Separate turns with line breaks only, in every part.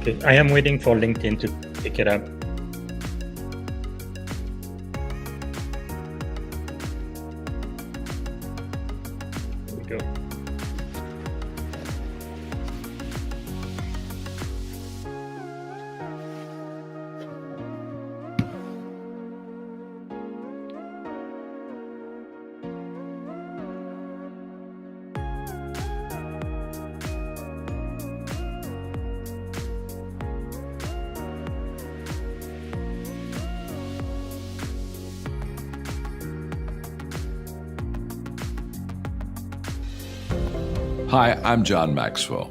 Okay, I am waiting for LinkedIn to pick it up. Here we go.
Hi, I'm John Maxwell.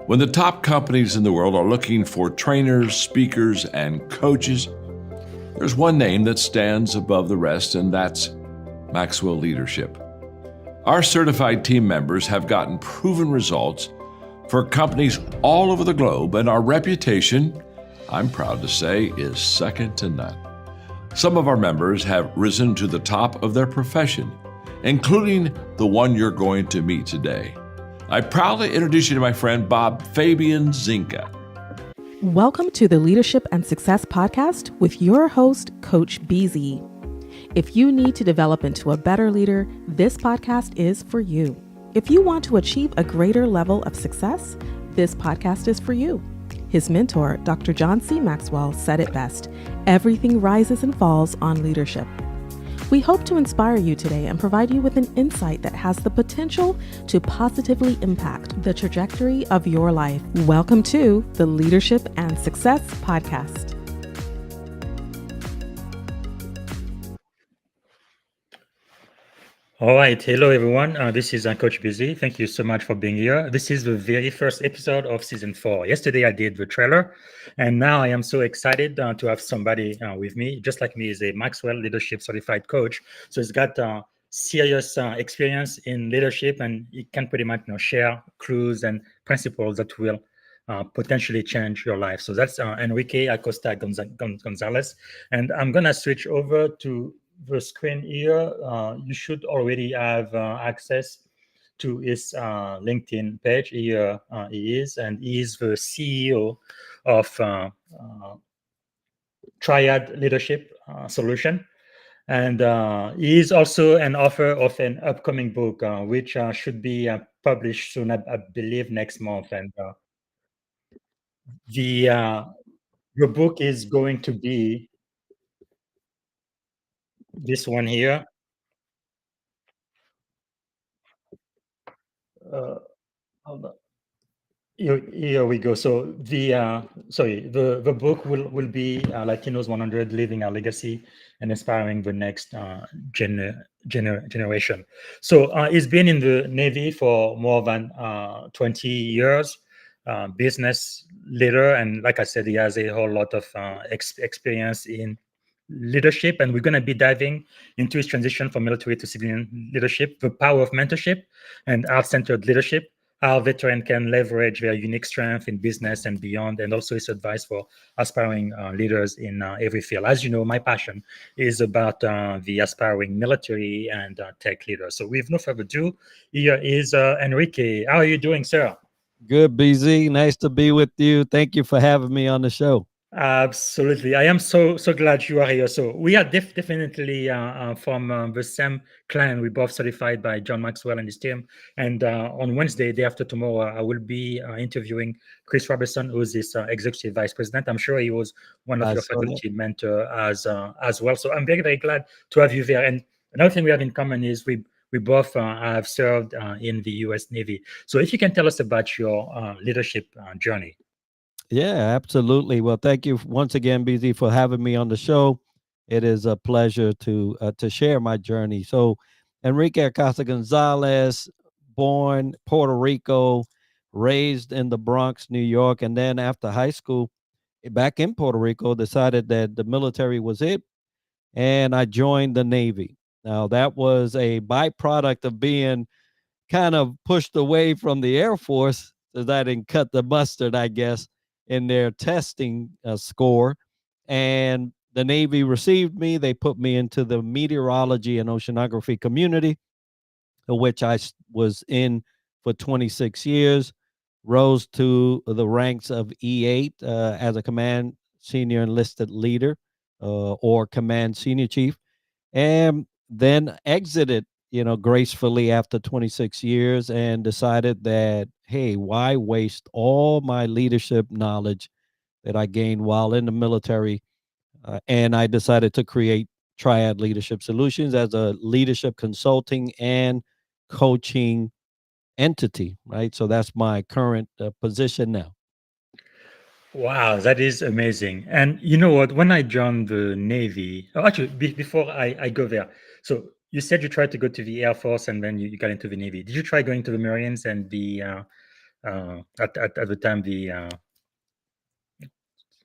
When the top companies in the world are looking for trainers, speakers, and coaches, there's one name that stands above the rest, and that's Maxwell Leadership. Our certified team members have gotten proven results for companies all over the globe, and our reputation, I'm proud to say, is second to none. Some of our members have risen to the top of their profession, including the one you're going to meet today. I proudly introduce you to my friend Bob Fabian Zinka.
Welcome to the Leadership and Success Podcast with your host, Coach BZ. If you need to develop into a better leader, this podcast is for you. If you want to achieve a greater level of success, this podcast is for you. His mentor, Dr. John C. Maxwell, said it best: everything rises and falls on leadership. We hope to inspire you today and provide you with an insight that has the potential to positively impact the trajectory of your life. Welcome to the Leadership and Success Podcast.
All right. Hello, everyone. This is Coach Busy. Thank you so much for being here. This is the very first episode of season 4. Yesterday, I did the trailer, and now I am so excited to have somebody with me. Just like me, is a Maxwell Leadership Certified Coach. So he's got serious experience in leadership, and he can pretty much share clues and principles that will potentially change your life. So that's Enrique Acosta Gonzalez. And I'm going to switch over to the screen here. You should already have access to his LinkedIn page. Here he is, and he is the CEO of Triad Leadership Solution. And he is also an author of an upcoming book, which should be published soon, I believe next month. And your book is going to be this one here. Hold on. Here we go. So the book will be Latinos 100: Living Our Legacy and Inspiring the Next Generation. So he's been in the Navy for more than 20 years, business leader, and like I said, he has a whole lot of experience in leadership. And we're going to be diving into his transition from military to civilian leadership, the power of mentorship and heart-centered leadership, how veterans can leverage their unique strength in business and beyond, and also his advice for aspiring leaders in every field. As you know, my passion is about the aspiring military and tech leaders. So with no further ado, here is Enrique. How are you doing, sir?
Good, BZ. Nice to be with you. Thank you for having me on the show.
Absolutely. I am so glad you are here. So we are definitely from the same clan. We both certified by John Maxwell and his team. And on Wednesday, day after tomorrow, I will be interviewing Chris Robertson, who's this executive vice president. I'm sure he was one of your faculty mentor as well. So I'm very glad to have you there. And another thing we have in common is we both have served in the U.S. Navy. So if you can tell us about your leadership journey.
Yeah, absolutely. Well, thank you once again, BZ, for having me on the show. It is a pleasure to share my journey. So, Enrique Acosta Gonzalez, born Puerto Rico, raised in the Bronx, New York, and then after high school, back in Puerto Rico, decided that the military was it, and I joined the Navy. Now, that was a byproduct of being kind of pushed away from the Air Force, as I didn't cut the mustard, I guess, in their testing score. And the Navy received me. They put me into the meteorology and oceanography community, which I was in for 26 years, rose to the ranks of E8 as a command senior enlisted leader or command senior chief, and then exited, gracefully after 26 years and decided that, hey, why waste all my leadership knowledge that I gained while in the military? And I decided to create Triad Leadership Solutions as a leadership consulting and coaching entity, right? So that's my current position now.
Wow, that is amazing. And you know what? When I joined the Navy, actually, before I go there, so you said you tried to go to the Air Force and then you got into the Navy. Did you try going to the Marines and the at the time the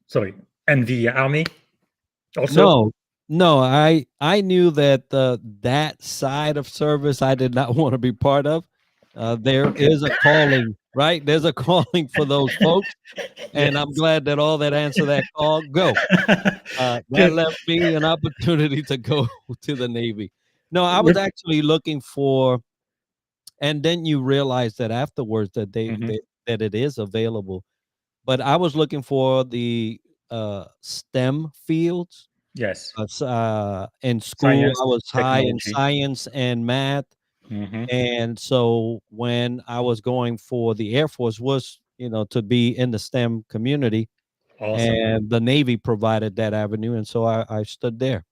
sorry, and the Army also?
No, no, I knew that that side of service I did not want to be part of. There
Okay.
is a calling, right? There's a calling for those folks, and I'm
Yes.
glad that all that answer that call go. That
Good.
left me an opportunity to go to the Navy. No, I was
With,
actually looking for, and then you realize that afterwards that
mhm.
that it is available. But I was looking for the STEM fields.
Yes.
In school,
Science,
I was high in
technology.
science and math,
Hmm.
and so when I was going for the Air Force was, to be in the STEM community,
Awesome.
and the Navy provided that avenue, and so I stood there.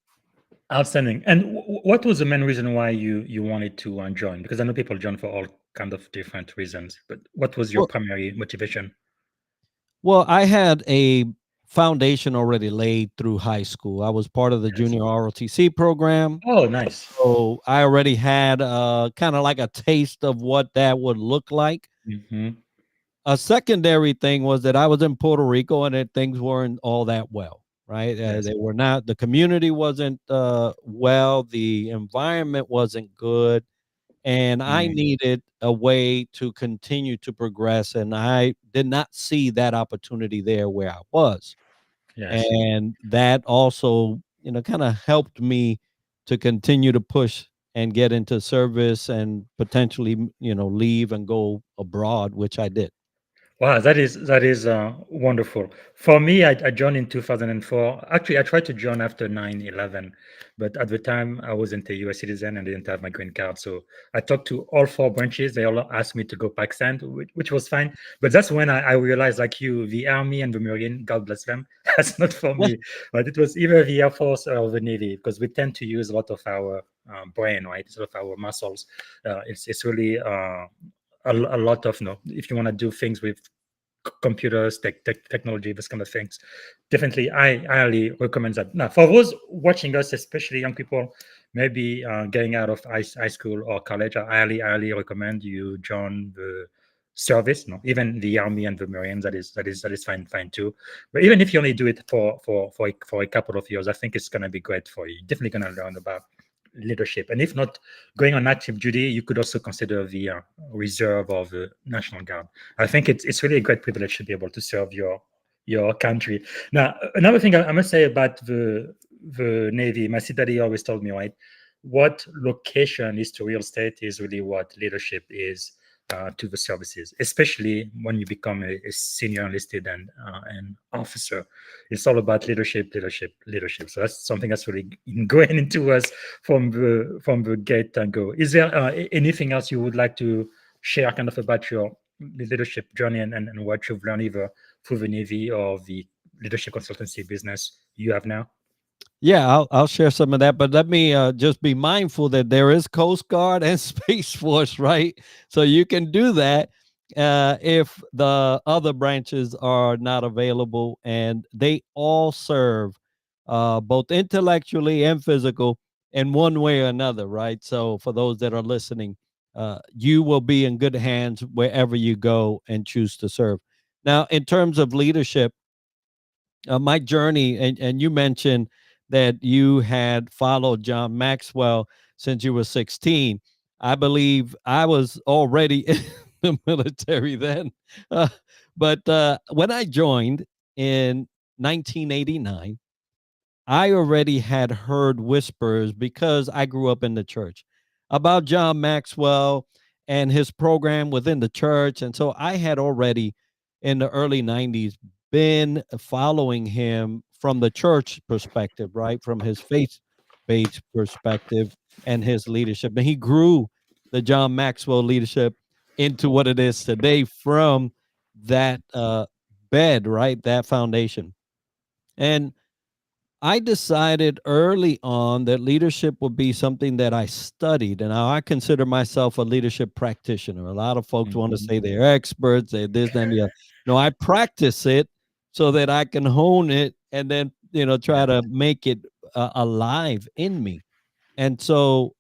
Outstanding. And what was the main reason why you wanted to join? Because I know people join for all kind of different reasons, but what was your
Well,
primary motivation?
well, I had a foundation already laid through high school. I was part of the
Yes.
junior ROTC program.
Oh, nice.
So I already had kind of like a taste of what that would look like.
Hmm.
A secondary thing was that I was in Puerto Rico and that things weren't all that well, right?
Yes.
They were not, the community wasn't well, the environment wasn't good, and I
Mm,
needed a way to continue to progress. And I did not see that opportunity there where I was.
yes.
And that also, kind of helped me to continue to push and get into service and potentially, leave and go abroad, which I did.
Wow, that is wonderful. For me, I joined in 2004. Actually, I tried to join after 9/11, but at the time I wasn't a US citizen and didn't have my green card. So I talked to all four branches. They all asked me to go Pakistan, which was fine. But that's when I realized, like you, the Army and the Marine, God bless them, that's not for me. But it was either the Air Force or the Navy because we tend to use a lot of our brain, right? Sort of our muscles. It's really a lot of no. If you want to do things with computers, technology, this kind of things. Definitely, I highly recommend that. Now, for those watching us, especially young people, maybe getting out of high school or college, I highly recommend you join the service. No, even the army and the marines. That is fine too. But even if you only do it for a couple of years, I think it's gonna be great for you. You're definitely gonna learn about leadership. And if not going on active duty, you could also consider the reserve or the National Guard. I think it's really a great privilege to be able to serve your country. Now, another thing I must say about the Navy, my sea daddy always told me, right, what location is to real estate is really what leadership is to the services, especially when you become a senior enlisted and an officer. It's all about leadership. So that's something that's really going into us from the get and go. Is there anything else you would like to share, kind of about your leadership journey and what you've learned either through the Navy or the leadership consultancy business you have now?
Yeah, I'll share some of that, but let me just be mindful that there is Coast Guard and Space Force, right? So you can do that if the other branches are not available, and they all serve both intellectually and physical in one way or another, right? So for those that are listening, you will be in good hands wherever you go and choose to serve. Now, in terms of leadership, my journey, and you mentioned that you had followed John Maxwell since you were 16. I believe I was already in the military then. Uh, but when I joined in 1989, I already had heard whispers because I grew up in the church about John Maxwell and his program within the church. And so I had already in the early 90s been following him from the church perspective, right? From his faith-based perspective and his leadership. And he grew the John Maxwell leadership into what it is today from that bed, right? That foundation. And I decided early on that leadership would be something that I studied, and now I consider myself a leadership practitioner. A lot of folks want to
Mhm.
say they're experts, they're this, and the other. No, I practice it so that I can hone it and then, try
Yeah.
to make it alive in me. And so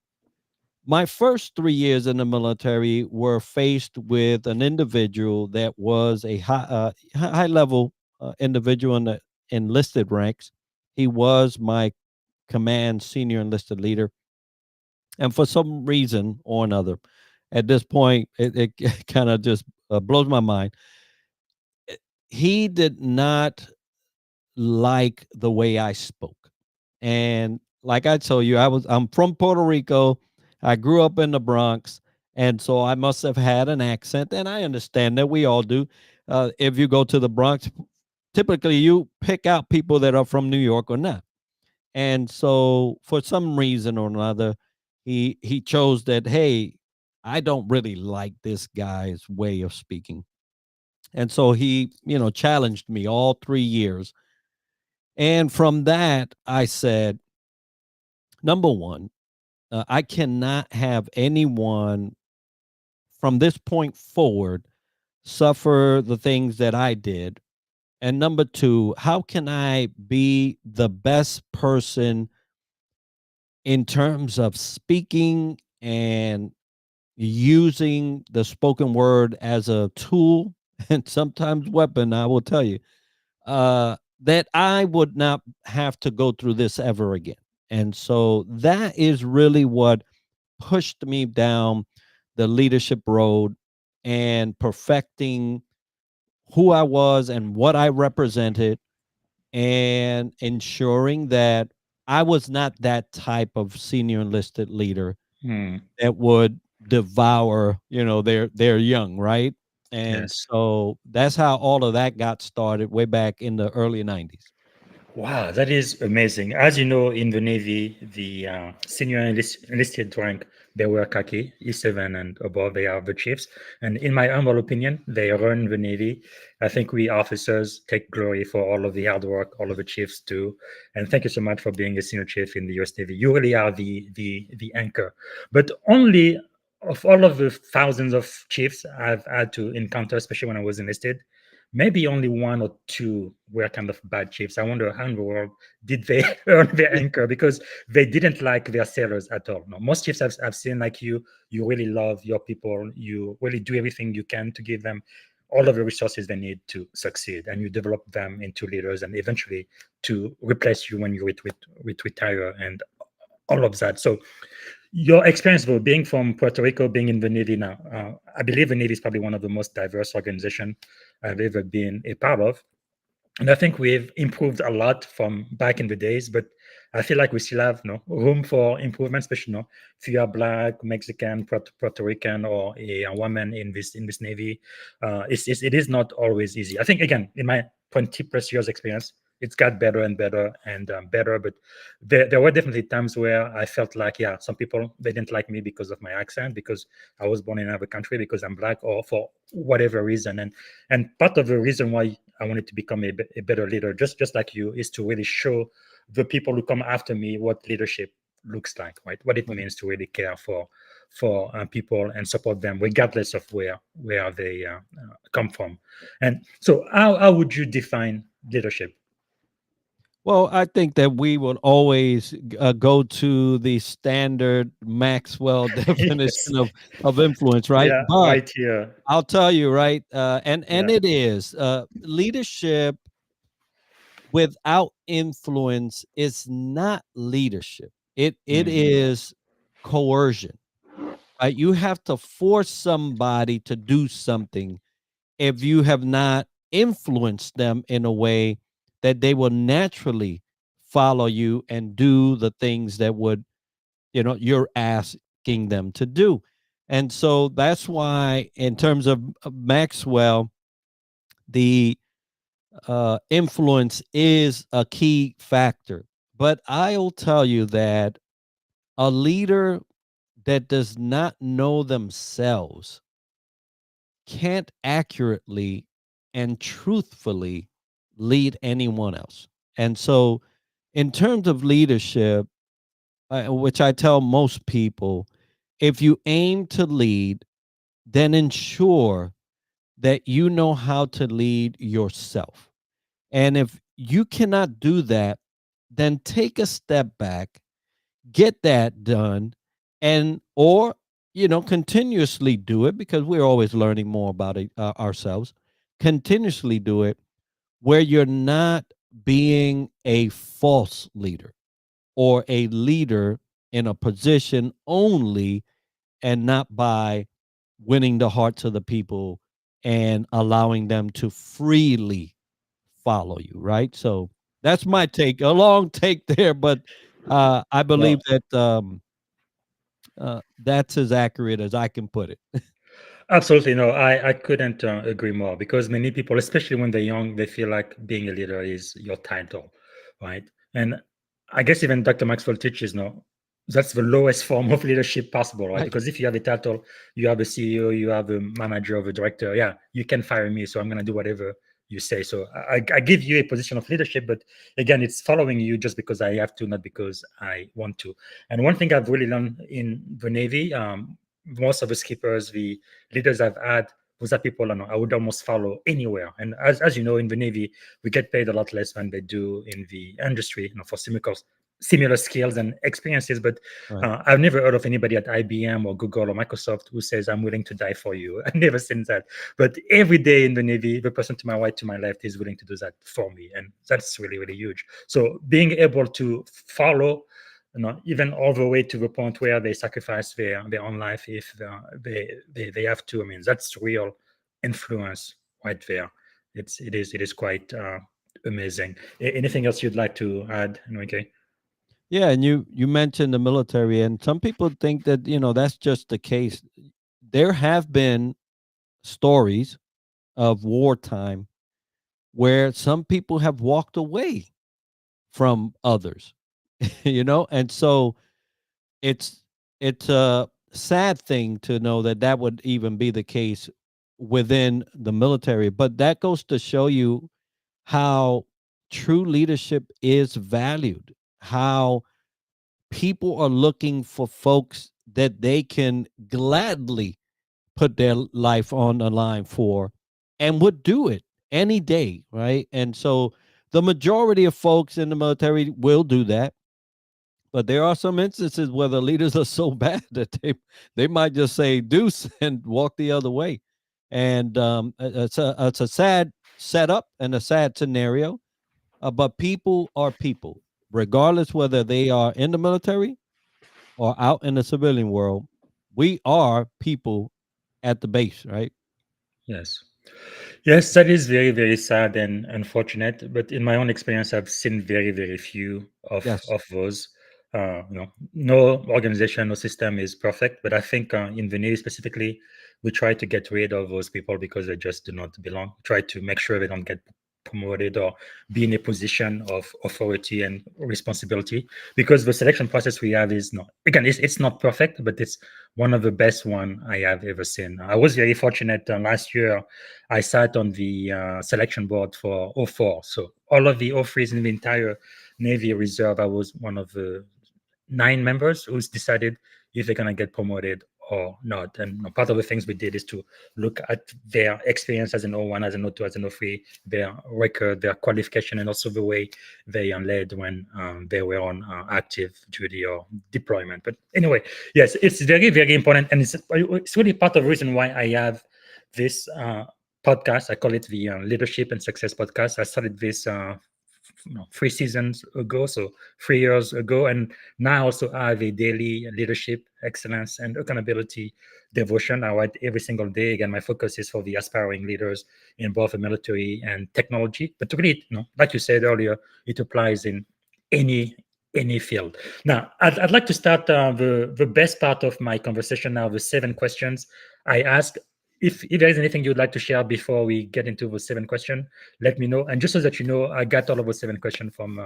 my first 3 years in the military were faced with an individual that was a high level individual in the enlisted ranks. He was my command senior enlisted leader, and for some reason or another, at this point, it kind of just blows my mind. He did not like the way I spoke. And like I told you, I'm from Puerto Rico. I grew up in the Bronx, and so I must have had an accent, and I understand that we all do. If you go to the Bronx, typically you pick out people that are from New York or not. And so for some reason or another, he chose that, hey, I don't really like this guy's way of speaking. And so he, challenged me all 3 years. And from that, I said, number one, I cannot have anyone from this point forward suffer the things that I did. And number two, how can I be the best person in terms of speaking and using the spoken word as a tool and sometimes weapon, I will tell you, that I would not have to go through this ever again. And so that is really what pushed me down the leadership road and perfecting who I was and what I represented and ensuring that I was not that type of senior enlisted leader
Hmm.
that would devour, their young, right? And
Yes.
so that's how all of that got started way back in the early 90s.
Wow, that is amazing. As you know, in the Navy, the senior enlisted rank, they wear khaki, E7 and above, they are the chiefs. And in my humble opinion, they run the Navy. I think we officers take glory for all of the hard work, all of the chiefs do. And thank you so much for being a senior chief in the US Navy. You really are the anchor. But only of all of the thousands of chiefs I've had to encounter, especially when I was enlisted, maybe only one or two were kind of bad chiefs. I wonder how in the world did they earn their anchor, because they didn't like their sailors at all. No, most chiefs I've seen like you really love your people. You really do everything you can to give them all of the resources they need to succeed, and you develop them into leaders and eventually to replace you when you retire and all of that. So your experience, though, being from Puerto Rico, being in the Navy now, I believe the Navy is probably one of the most diverse organizations I've ever been a part of. And I think we've improved a lot from back in the days, but I feel like we still have room for improvement, especially if you are Black, Mexican, Puerto Rican, or a woman in this Navy. It is not always easy. I think, again, in my 20 plus years experience, it's got better and better and better. But there were definitely times where I felt like, yeah, some people, they didn't like me because of my accent, because I was born in another country, because I'm Black, or for whatever reason. And part of the reason why I wanted to become a better leader, just like you, is to really show the people who come after me what leadership looks like, right? What it means to really care for people and support them, regardless of where they come from. And so, how would you define leadership?
Well, I think that we will always go to the standard Maxwell
Yes,
definition of influence, right?
yeah,
But
right here.
I'll tell you, right, and
Yeah.
it is leadership without influence is not leadership. It
Mhm.
is coercion. Right? You have to force somebody to do something if you have not influenced them in a way that they will naturally follow you and do the things that would, you're asking them to do. And so that's why, in terms of Maxwell, the influence is a key factor. But I'll tell you that a leader that does not know themselves can't accurately and truthfully lead anyone else. And so, in terms of leadership, which I tell most people, if you aim to lead, then ensure that you know how to lead yourself. And if you cannot do that, then take a step back, get that done, and or continuously do it, because we're always learning more about it, ourselves. Continuously do it where you're not being a false leader or a leader in a position only, and not by winning the hearts of the people and allowing them to freely follow you, right? So that's my take, a long take there, but I believe
Well,
that that's as accurate as I can put it.
absolutely. No, I couldn't agree more, because many people, especially when they're young, they feel like being a leader is your title, right? And I guess even Dr. Maxwell teaches, no, that's the lowest form of leadership possible, right?
Right.
Because if you have a title, you have a CEO, you have a manager or a director, yeah, you can fire me. So I'm going to do whatever you say. So I give you a position of leadership, but again, it's following you just because I have to, not because I want to. And one thing I've really learned in the Navy, most of the skippers, the leaders I've had, those are people I would almost follow anywhere. And as you know, in the Navy, we get paid a lot less than they do in the industry, for similar skills and experiences. But
Right.
I've never heard of anybody at IBM or Google or Microsoft who says, I'm willing to die for you. I've never seen that. But every day in the Navy, the person to my right, to my left is willing to do that for me. And that's really, really huge. So being able to follow, even all the way to the point where they sacrifice their own life if they have to. I mean, that's real influence right there. It is quite amazing. Anything else you'd like to add, Enrique?
Yeah, and you mentioned the military, and some people think that that's just the case. There have been stories of wartime where some people have walked away from others, and so it's it's a sad thing to know that that would even be the case within the military, but that goes to show you how true leadership is valued, how people are looking for folks that they can gladly put their life on the line for, and would do it any day, right? And so the majority of folks in the military will do that, but there are some instances where the leaders are so bad that they might just say deuce and walk the other way. And it's a sad setup and a sad scenario. But people are people, regardless whether they are in the military or out in the civilian world. We are people at the base, right?
Yes. Yes, that is very, very sad and unfortunate. But in my own experience, I've seen very, very few
Yes.
of those. No organization, no system is perfect. But I think in the Navy specifically, we try to get rid of those people because they just do not belong. Try to make sure they don't get promoted or be in a position of authority and responsibility, because the selection process we have is not, again, it's not perfect, but it's one of the best one I have ever seen. I was very fortunate last year. I sat on the selection board for O4. So all of the O3s in the entire Navy Reserve, I was one of the 9 members who's decided if they're going to get promoted or not. And part of the things we did is to look at their experience as an O1, as an O2, as an O3, their record, their qualification, and also the way they led when they were on active duty or deployment. But anyway, yes, it's very, very important. And it's really part of the reason why I have this podcast. I call it the Leadership and Success Podcast. I started this 3 seasons ago, so 3 years ago, and now I also have a daily leadership, excellence, and accountability devotion I write every single day. Again, my focus is for the aspiring leaders in both the military and technology. But really, like you said earlier, it applies in any any field. Now, I'd like to start the best part of my conversation now, the 7 questions I ask. If there is anything you'd like to share before we get into the 7 question, let me know. And just so that you know, I got all of the 7 questions from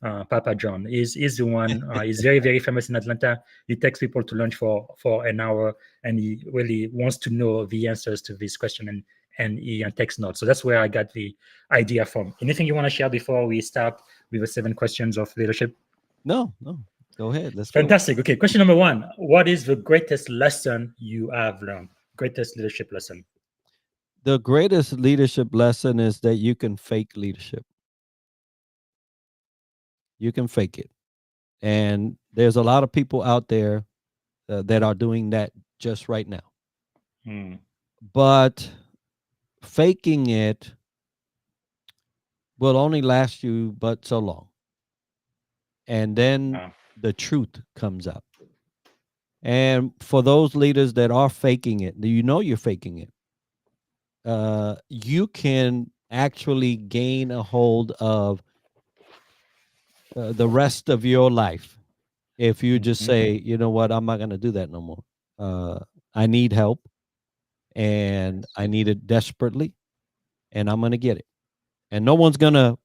Papa John. He's the one. He's very very famous in Atlanta. He takes people to lunch for an hour, and he really wants to know the answers to this question, and he takes notes. So that's where I got the idea from. Anything you want to share before we start with the 7 questions of leadership?
No, no. Go ahead. Let's go.
Fantastic. Okay, question number 1. What is the greatest lesson you have learned? Greatest leadership lesson?
The greatest leadership lesson is that you can fake leadership. You can fake it. And there's a lot of people out there that are doing that just right now.
Hmm.
But faking it will only last you but so long. And then
Ah,
the truth comes out. And for those leaders that are faking it, you know you're faking it. You can actually gain a hold of the rest of your life if you just
mhm.
say, you know what, I'm not going to do that no more. I need help, and I need it desperately, and I'm going to get it. And no one's going to,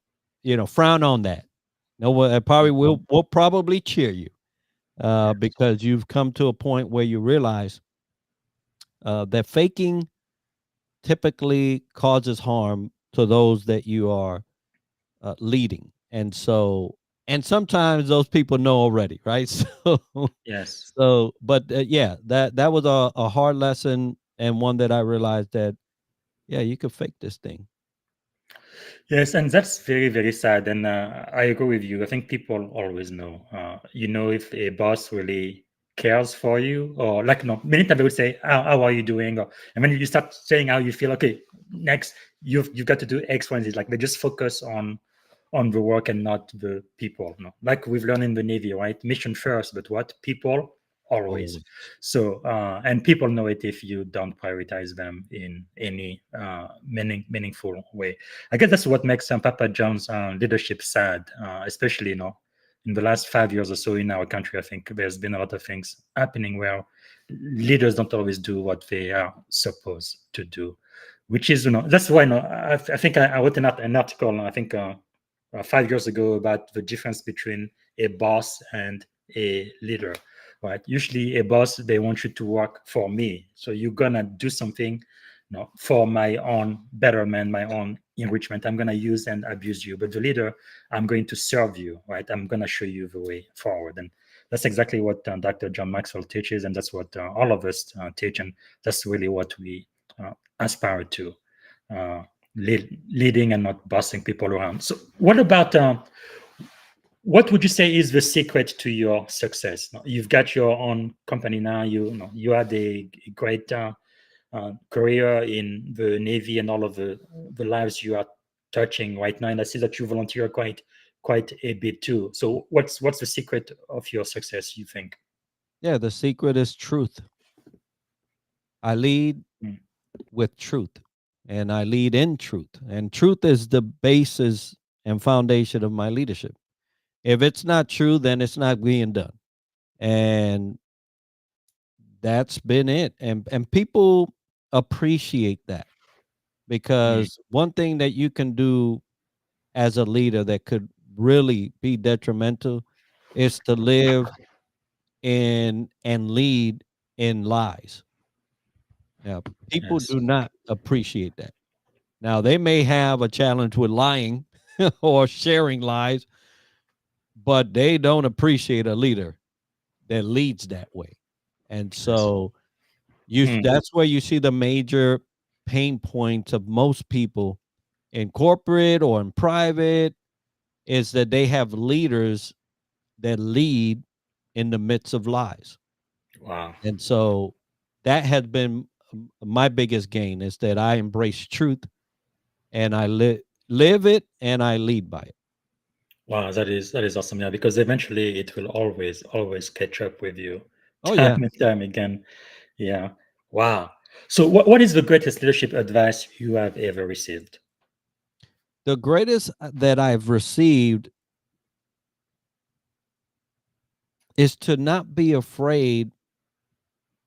frown on that. No one probably will probably cheer you because you've come to a point where you realize that faking typically causes harm to those that you are leading. And sometimes those people know already, right?
Yes.
But yeah, that was a hard lesson, and one that I realized that, yeah, you could fake this thing.
Yes, and that's very, very sad. And I agree with you. I think people always know. If a boss really cares for you, or like, many times they would say, how are you doing? And when you start saying how you feel, okay, next, you've got to do X, Y, and Z. Like they just focus on the work and not the people. No, like we've learned in the Navy, right? Mission first, but what? People always.
Always.
So, and people know it if you don't prioritize them in any meaningful way. I guess that's what makes Papa John's leadership sad, especially in the last 5 years or so in our country. I think there's been a lot of things happening where leaders don't always do what they are supposed to do, which is that's why I think I wrote an article. I think 5 years ago about the difference between a boss and a leader. Right? Usually, a boss they want you to work for me, so you're gonna do something for my own betterment, my own enrichment. I'm going to use and abuse you. But the leader, I'm going to serve you, right? I'm going to show you the way forward. And that's exactly what Dr. John Maxwell teaches. And that's what all of us teach. And that's really what we aspire to, leading and not bossing people around. So what would you say is the secret to your success? You've got your own company now. You had a great career in the Navy and all of the lives you are touching right now. And I see that you volunteer quite a bit too. So what's the secret of your success, you think?
Yeah, the secret is truth. I lead
Mm.
with truth, and I lead in truth. And truth is the basis and foundation of my leadership. If it's not true, then it's not being done. And that's been it. And people appreciate that,
Mm.
because one thing that you can do as a leader that could really be detrimental is to live in and lead in lies. Now, people
Yes.
do not appreciate that. Now, they may have a challenge with lying or sharing lies, but they don't appreciate a leader that leads that way. And
Yes.
so
Mm.
that's where you see the major pain points of most people in corporate or in private, is that they have leaders that lead in the midst of lies.
Wow.
And so that has been my biggest gain, is that I embrace truth, and I live it, and I lead by it.
Wow, that is awesome. Yeah, because eventually it will always catch up with you,
Oh
time
yeah.
and time again. Yeah. Wow. So what is the greatest leadership advice you have ever received?
The greatest that I've received is to not be afraid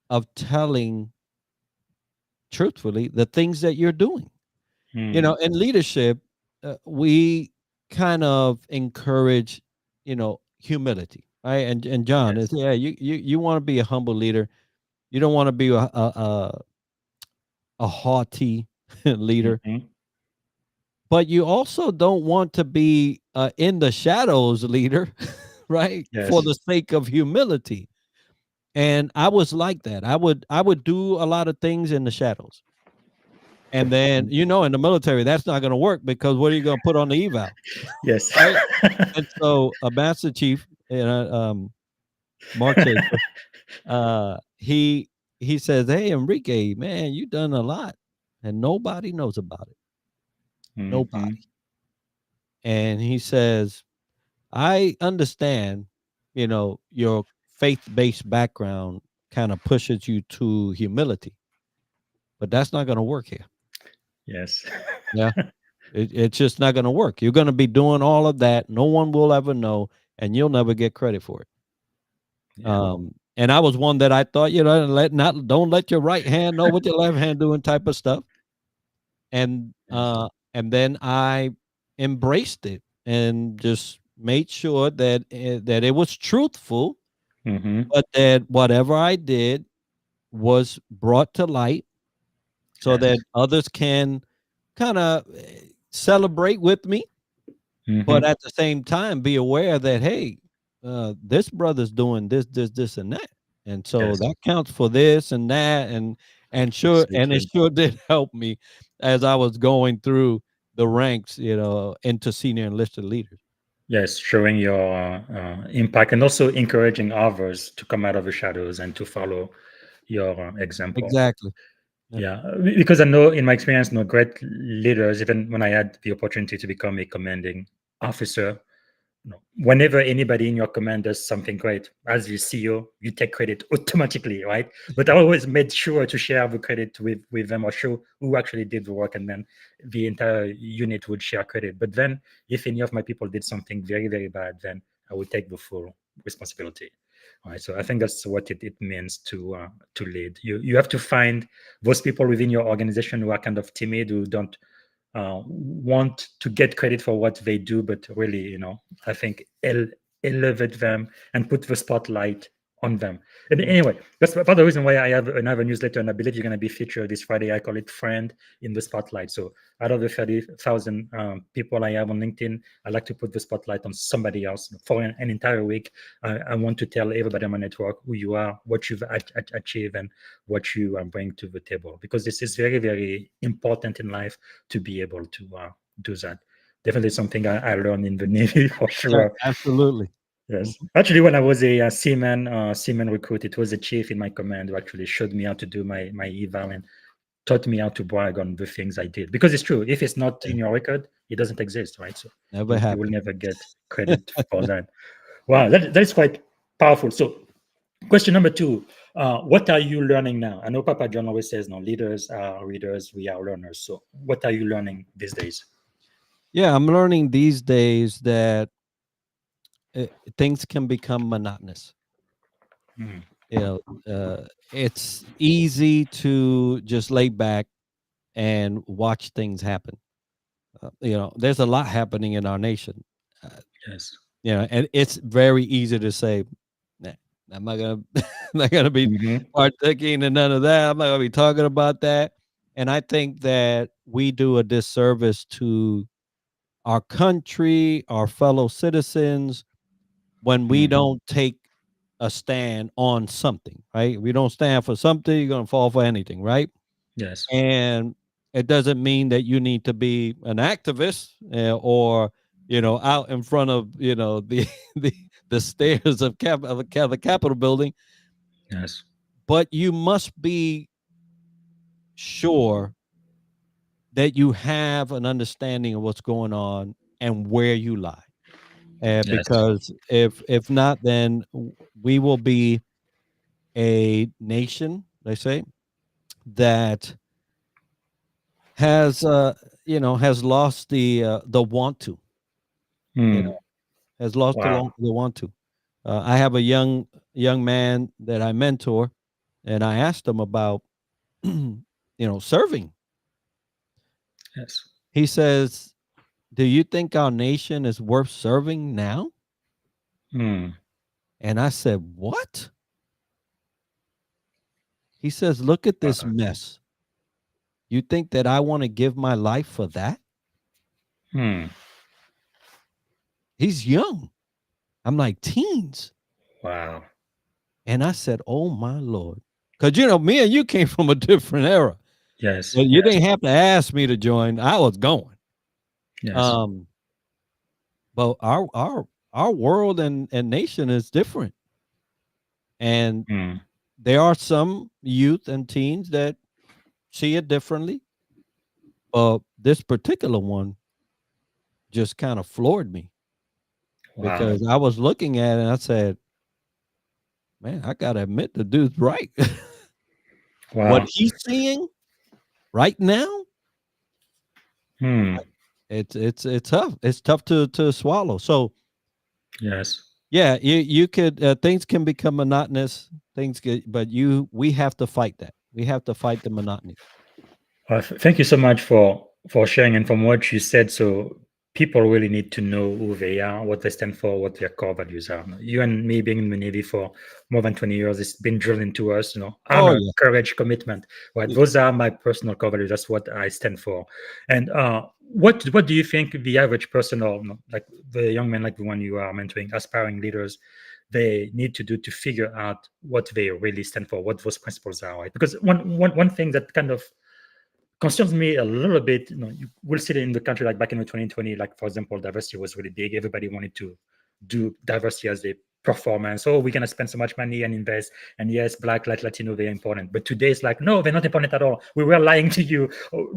of telling truthfully the things that you're doing.
Mm.
In leadership, we kind of encourage, humility, right? And John is,
Yes.
yeah, you want to be a humble leader. You don't want to be a haughty leader,
Mhm.
but you also don't want to be in the shadows leader, right? For
Yes.
the sake of humility. And I was like that. I would do a lot of things in the shadows. And then, in the military, that's not going to work because what are you going to put on the eval,
Yes.
right? And so a master chief, Mark Schaefer, he says, "Hey, Enrique, man, you done a lot, and nobody knows about it.
Mhm.
Nobody." And he says, "I understand, your faith-based background kind of pushes you to humility, but that's not going to work here.
Yes.
Yeah, it's just not going to work. You're going to be doing all of that. No one will ever know, and you'll never get credit for it."
Yeah.
And I was one that I thought, don't let your right hand know what your left hand doing type of stuff. And
Yes.
and then I embraced it and just made sure that it was truthful,
Mhm.
but that whatever I did was brought to light so
Yes.
that others can kind of celebrate with me, but
Mhm.
at the same time be aware that, hey, this brother's doing this and that, and so
Yes.
that counts for this and that, and it
Absolutely.
sure did help me as I was going through the ranks, into senior enlisted leaders.
Yes, showing your impact and also encouraging others to come out of the shadows and to follow your example.
Exactly. Yeah.
Yeah, because I know in my experience, no great leaders, even when I had the opportunity to become a commanding officer, whenever anybody in your command does something great, as the CEO, you take credit automatically, right? But I always made sure to share the credit with them or show who actually did the work, and then the entire unit would share credit. But then, if any of my people did something very, very bad, then I would take the full responsibility. All right, so I think that's what it means to lead. You have to find those people within your organization who are kind of timid, who don't want to get credit for what they do, but really, I think elevate them and put the spotlight on them. And anyway, that's part of the reason why I have another newsletter, and I believe you're going to be featured this Friday. I call it Friend in the Spotlight. So out of the 30,000 people I have on LinkedIn, I like to put the spotlight on somebody else for an entire week. I want to tell everybody on my network who you are, what you've achieved, and what you bring to the table, because this is very, very important in life to be able to do that. Definitely something I learned in the Navy for
Yeah,
sure.
absolutely.
Yes, actually, when I was a seaman recruit, it was a chief in my command who actually showed me how to do my eval and taught me how to brag on the things I did. Because it's true, if it's not
Yeah,
in your record, it doesn't exist, right? So
never
you will
happened.
never get credit for that. Wow, that is quite powerful. So, question number two: what are you learning now? I know Papa John always says, "No, leaders are readers, we are learners." So, what are you learning these days?
Yeah, I'm learning these days that things can become monotonous.
Mm.
You know, it's easy to just lay back and watch things happen. There's a lot happening in our nation. Uh,
Yes.
and it's very easy to say, "Nah, I'm not gonna, not gonna be
Hmm.
partaking in none of that. I'm not gonna be talking about that." And I think that we do a disservice to our country, our fellow citizens, when we
Hmm.
don't take a stand on something, right? We don't stand for something, you're gonna fall for anything, right?
Yes.
And it doesn't mean that you need to be an activist, or out in front of the the, the stairs of the Capitol building,
Yes.
but you must be sure that you have an understanding of what's going on and where you lie.
Yes.
Because if not, then we will be a nation, they say, that has lost the want to, you
Mm.
know, has lost
Wow.
the want to. I have a young man that I mentor, and I asked him about serving.
Yes.
He says, "Do you think our nation is worth serving now?"
Hmm.
And I said, "What?" He says, "Look at this
Wow.
mess. You think that I want to give my life for that?"
Hmm.
He's young. I'm like, teens.
Wow.
And I said, "Oh my Lord." Because me and you came from a different era.
Yes.
And you
Yes.
didn't have to ask me to join. I was going.
Yes.
Um, but our world and nation is different. And
Hmm.
there are some youth and teens that see it differently. This particular one just kind of floored me
Wow.
because I was looking at it and I said, man, I gotta admit the dude's right. What
Wow.
he's seeing right now,
Hmm.
it's tough. It's tough to swallow. So
Yes.
yeah, you could things can become monotonous. Things get, but we have to fight that. We have to fight the monotony.
Thank you so much for sharing. And from what you said, so people really need to know who they are, what they stand for, what their core values are. You and me being in the Navy for more than 20 years, it's been drilled into us.
Oh
Honor,
yeah.
courage, commitment. Right,
Yeah.
those are my personal core values. That's what I stand for. And what do you think the average person, or like the young men like the one you are mentoring, aspiring leaders, they need to do to figure out what they really stand for, what those principles are, right? Because one thing that kind of concerns me a little bit. You will see it in the country like back in 2020, like for example, diversity was really big. Everybody wanted to do diversity as a performance. Oh, we're gonna spend so much money and invest. And yes, Black, like Latino, they're important. But today it's like, no, they're not important at all. We were lying to you.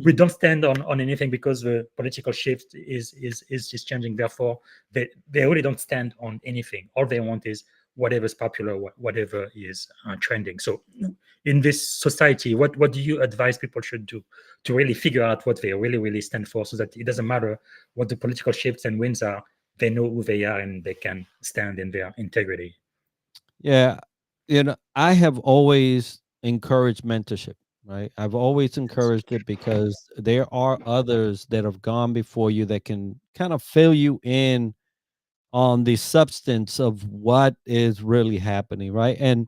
We don't stand on anything because the political shift is changing. Therefore, they really don't stand on anything. All they want is whatever's popular, whatever is trending. So in this society, what do you advise people should do to really figure out what they really stand for, so that it doesn't matter what the political shifts and winds are, they know who they are and they can stand in their integrity.
Yeah, I have always encouraged mentorship, right? I've always
Yes.
encouraged it because there are others that have gone before you that can kind of fill you in on the substance of what is really happening, right? And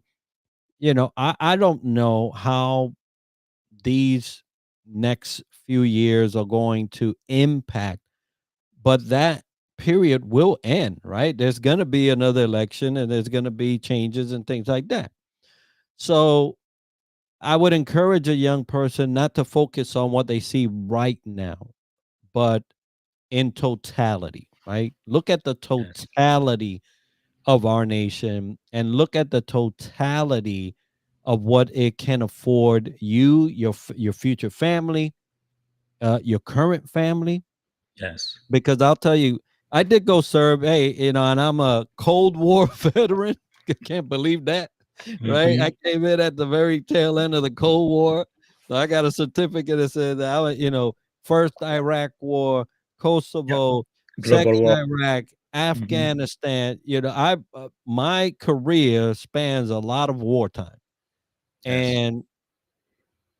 I don't know how these next few years are going to impact, but that period will end, right? There's going to be another election and there's going to be changes and things like that. So I would encourage a young person not to focus on what they see right now, but in totality, right? Look at the
Yes.
totality of our nation and look at the totality of what it can afford you, your future family, your current family.
Yes.
Because I'll tell you, I did go serve. Hey, and I'm a Cold War veteran. I can't believe that, right? I
Hmm.
came in at the very tail end of the Cold War, so I got a certificate that said that first Iraq War,
Yeah.
Kosovo,
Global
second
war.
Iraq,
Hmm.
Afghanistan. I my career spans a lot of wartime,
Yes.
and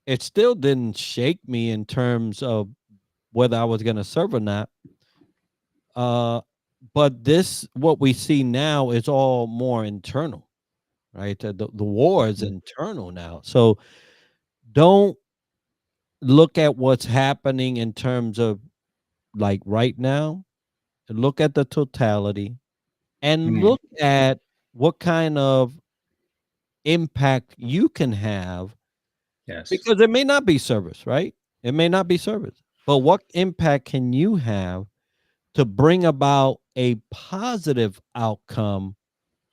it still didn't shake me in terms of whether I was going to serve or not. Uh, but this, what we see now, is all more internal, right? The war is
Mhm.
internal now. So don't look at what's happening in terms of like right now. Look at the totality and
Mm.
look at what kind of impact you can have,
Yes.
because it may not be service, right? It may not be service, but what impact can you have to bring about a positive outcome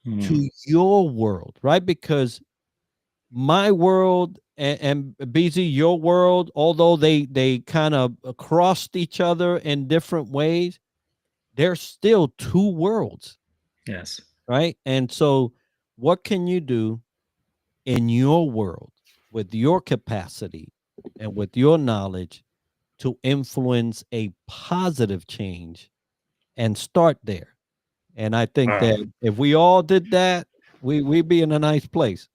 Mm.
to your world, right? Because my world and BZ, your world, although they kind of crossed each other in different ways, they're still two worlds,
Yes.
right? And so, what can you do in your world with your capacity and with your knowledge to influence a positive change and start there? And I think
Wow.
that if we all did that, we'd be in a nice place.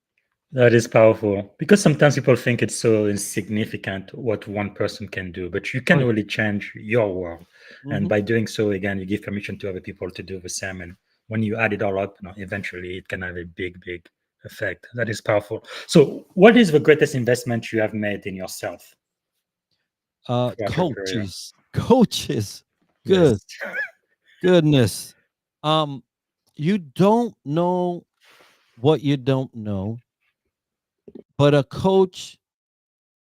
That is powerful because sometimes people think it's so insignificant what one person can do, but you
Oh
can
yeah.
really change your world. And
Hmm.
by doing so, again, you give permission to other people to do the same. And when you add it all up, eventually it can have a big, big effect. That is powerful. So, what is the greatest investment you have made in yourself throughout your career?
Coaches.
Yes.
Good goodness. Um, you don't know what you don't know, but a coach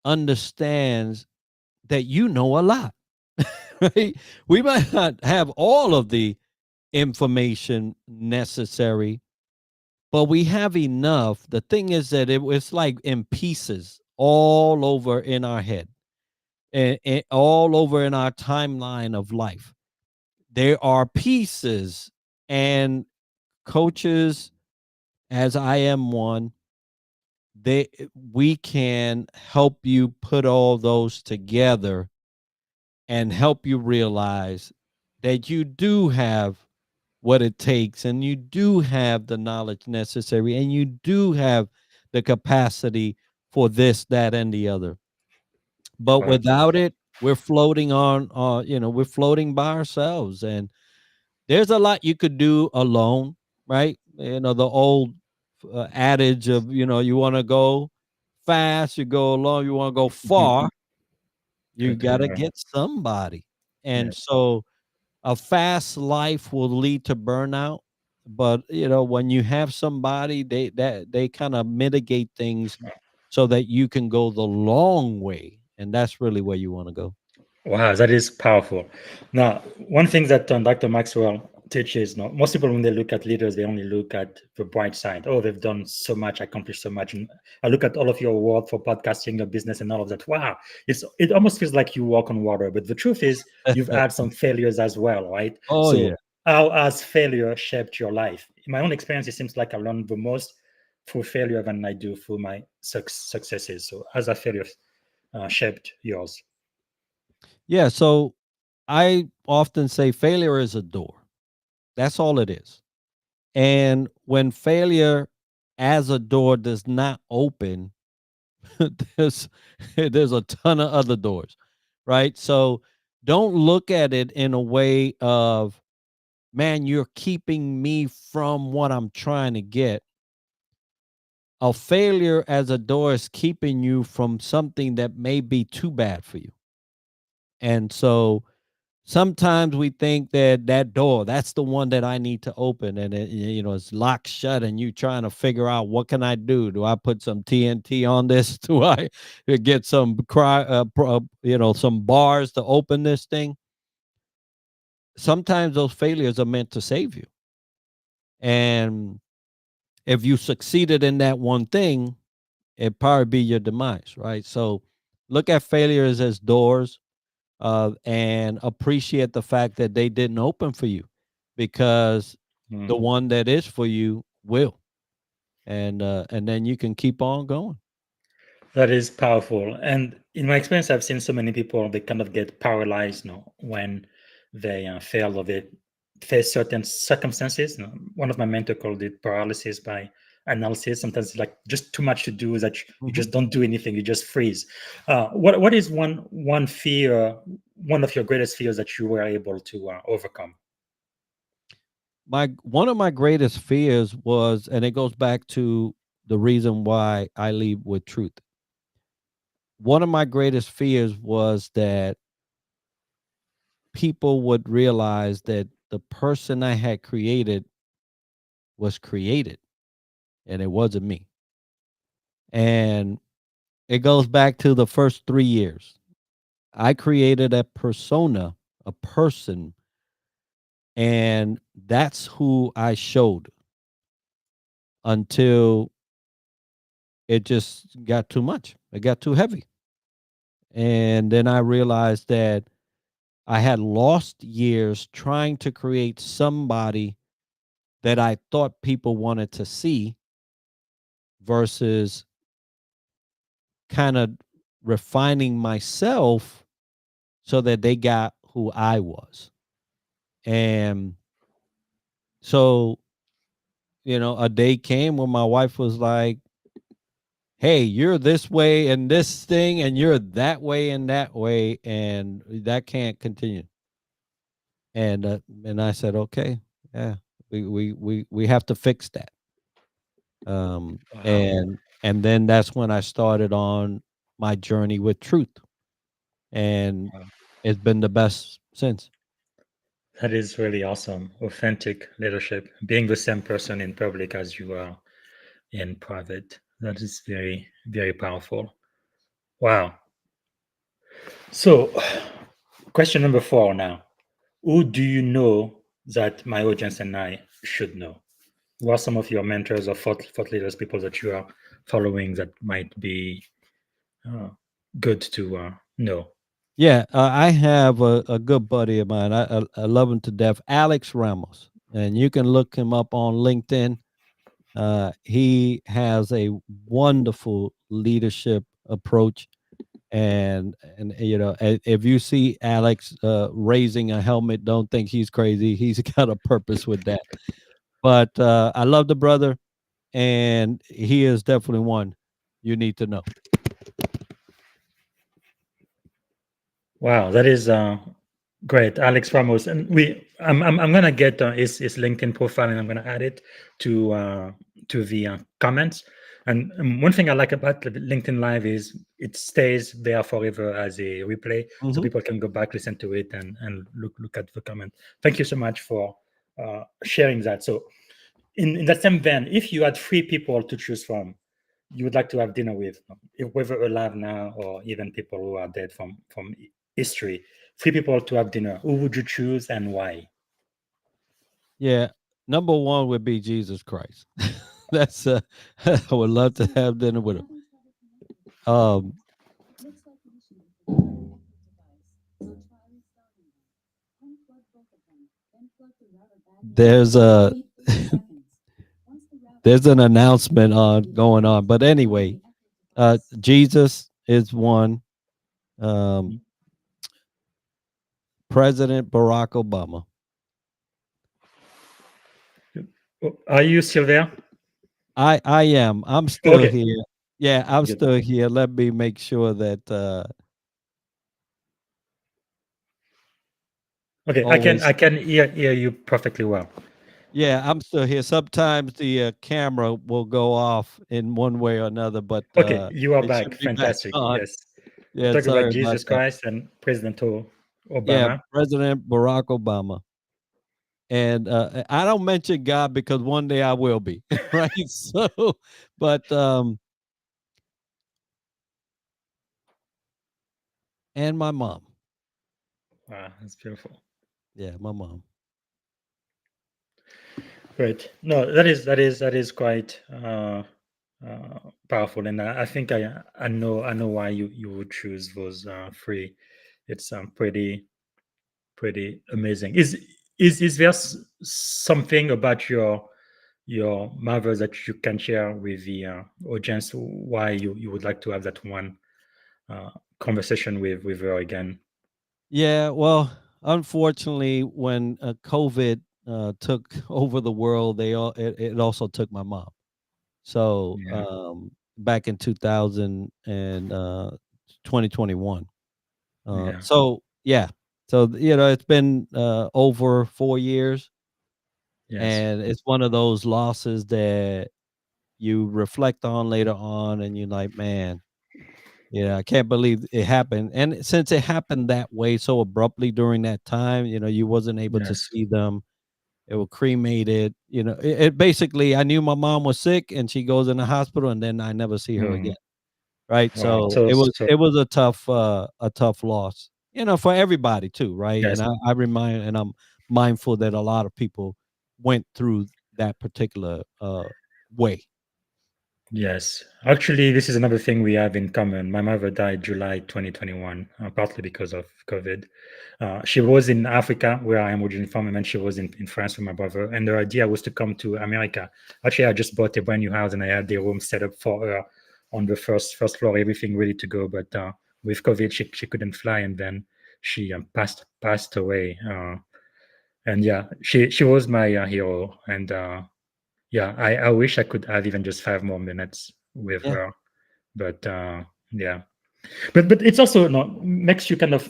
understands that you know a lot. Right? We might not have all of the information necessary, but we have enough. The thing is that it's like in pieces all over in our head and all over in our timeline of life. There are pieces, and coaches, as I am one, they we can help you put all those together and help you realize that you do have what it takes and you do have the knowledge necessary and you do have the capacity for this, that, and the other. But
Wow.
without it, we're floating on, we're floating by ourselves. And there's a lot you could do alone, right? The old adage of, you want to go fast, you go along, you want to go far, you
Good.
got to get somebody. And
Yes.
so a fast life will lead to burnout, but when you have somebody, they kind of mitigate things so that you can go the long way, and that's really where you want to go.
Wow, that is powerful. Now, one thing that Dr. Maxwell teaches, most people when they look at leaders, they only look at the bright side. Oh, they've done so much, accomplished so much. And I look at all of your work for podcasting, your business, and all of that. Wow, it almost feels like you walk on water. But the truth is, you've had some failures as well, right?
Oh yeah.
So, how has failure shaped your life? In my own experience, it seems like I learned the most through failure than I do through my successes. So, has that failure shaped yours?
Yeah, so I often say failure is a door. That's all it is. And when failure as a door does not open, there's there's a ton of other doors, right? So don't look at it in a way of, man, you're keeping me from what I'm trying to get. A failure as a door is keeping you from something that may be too bad for you. And so sometimes we think that that door, that's the one that I need to open, and it's locked shut, and you trying to figure out, what can I do? Do I put some TNT on this? Do I get some bars to open this thing? Sometimes those failures are meant to save you. And if you succeeded in that one thing, it probably be your demise, right? So look at failures as doors, and appreciate the fact that they didn't open for you, because the
Mm.
one that is for you will, and then you can keep on going.
That is powerful. And in my experience, I've seen so many people, they kind of get paralyzed when they fail or they face certain circumstances. One of my mentor called it paralysis by analysis. Sometimes it's like just too much to do that you
Mhm.
just don't do anything, you just freeze. What is one fear, one of your greatest fears that you were able to overcome?
My One of my greatest fears was, and it goes back to the reason why I lead with truth. One of my greatest fears was that people would realize that the person I had created was created, and it wasn't me. And it goes back to the first 3 years. I created a persona, a person, and that's who I showed until it just got too much. It got too heavy. And then I realized that I had lost years trying to create somebody that I thought people wanted to see versus kind of refining myself so that they got who I was. And So, a day came when my wife was like, hey, you're this way and this thing, and you're that way and that way, and that can't continue. And I said, okay, yeah, we have to fix that. Um,
Wow.
and then that's when I started on my journey with truth, and
Wow.
it's been the best since.
That is really awesome. Authentic leadership, being the same person in public as you are in private. That is very, very powerful. Wow. So, question number 4 now. Who do you know that my audience and I should know? Who are some of your mentors or thought leaders, people that you are following that might be uh, good to know?
Yeah, I have a good buddy of mine. I love him to death, Alex Ramos, and you can look him up on LinkedIn. He has a wonderful leadership approach, and if you see Alex raising a helmet, don't think he's crazy. He's got a purpose with that. But I love the brother, and he is definitely one you need to know.
Wow, that is great, Alex Ramos. And I'm gonna get his LinkedIn profile and I'm gonna add it to the comments. And one thing I like about the LinkedIn Live is it stays there forever as a replay, so
Mhm.
people can go back, listen to it, and look at the comment. Thank you so much for sharing that. So in that same vein, if you had 3 people to choose from, you would like to have dinner with, whether alive now or even people who are dead from history, 3 people to have dinner, who would you choose and why?
Yeah, number one would be Jesus Christ. That's I would love to have dinner with him. Um, there's a there's an announcement on going on, but anyway, Jesus is one. Um, President Barack Obama.
Are you still there?
I am. I'm still
Okay,
here. Yeah, I'm
good.
still here. Let me make sure that
Okay, I
always.
can hear you perfectly well.
Yeah, I'm still here. Sometimes the camera will go off in one way or another, but
Okay, you are
it
back.
should be back
Fantastic.
on.
Yes. We
Yeah,
talk about
sorry about
Jesus
that.
Christ and President
Yeah,
Obama.
President Barack Obama. And I don't mention God because one day I will be, right? So, but and my mom.
Wow, that's beautiful.
Yeah, my mom.
Great. No, that is quite powerful, and I think I know why you would choose those 3. It's pretty amazing. Is there something about your mother that you can share with the audience why you would like to have that one uh, conversation with her again?
Yeah, well, unfortunately, when COVID took over the world, it also took my mom. So
Yeah.
back in 2000 and 2021.
Yeah.
So yeah, so it's been over 4 years,
Yes.
and it's one of those losses that you reflect on later on, and you're like, man, yeah, I can't believe it happened. And since it happened that way so abruptly during that time, you wasn't able to
Yes.
see them. It was cremated. It basically, I knew my mom was sick and she goes in the hospital and then I never see her
Mm.
again. Right.
Wow.
So
So
it was
so
it was a tough loss, for everybody too, right? And
yes.
I remind and I'm mindful that a lot of people went through that particular way.
Yes, actually, this is another thing we have in common. My mother died July 2021, partly because of COVID. She was in Africa, where I am originally from, and then she was in France with my brother. And the idea was to come to America. Actually, I just bought a brand new house, and I had the room set up for her on the first floor, everything ready to go. But with COVID, she couldn't fly, and then she passed away. And yeah, she was my hero. And yeah, I wish I could have even just 5 more minutes with
Yeah.
her. But yeah, but it's also makes you kind of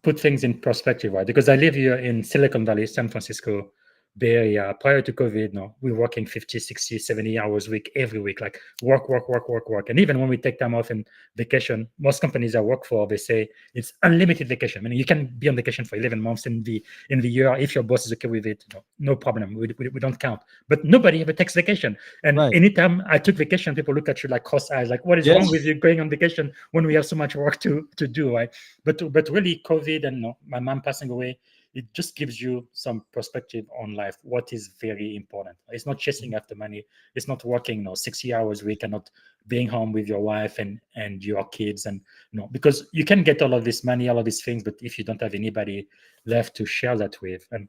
put things in perspective, right? Because I live here in Silicon Valley, San Francisco Bay Area. Prior to COVID, no, we're working 50, 60, 70 hours a week every week, like work, work, work, work, work. And even when we take time off and vacation, most companies I work for, they say it's unlimited vacation. I mean, you can be on vacation for 11 months in the year if your boss is okay with it. No problem. We don't count. But nobody ever takes vacation. And
Right.
anytime I took vacation, people look at you like cross eyes, like, what is
Yeah.
wrong with you going on vacation when we have so much work to do, right? But really, COVID and my mom passing away, it just gives you some perspective on life. What is very important? It's not chasing after money. It's not working 60 hours a week and not being home with your wife and your kids, and because you can get all of this money, all of these things, but if you don't have anybody left to share that with. And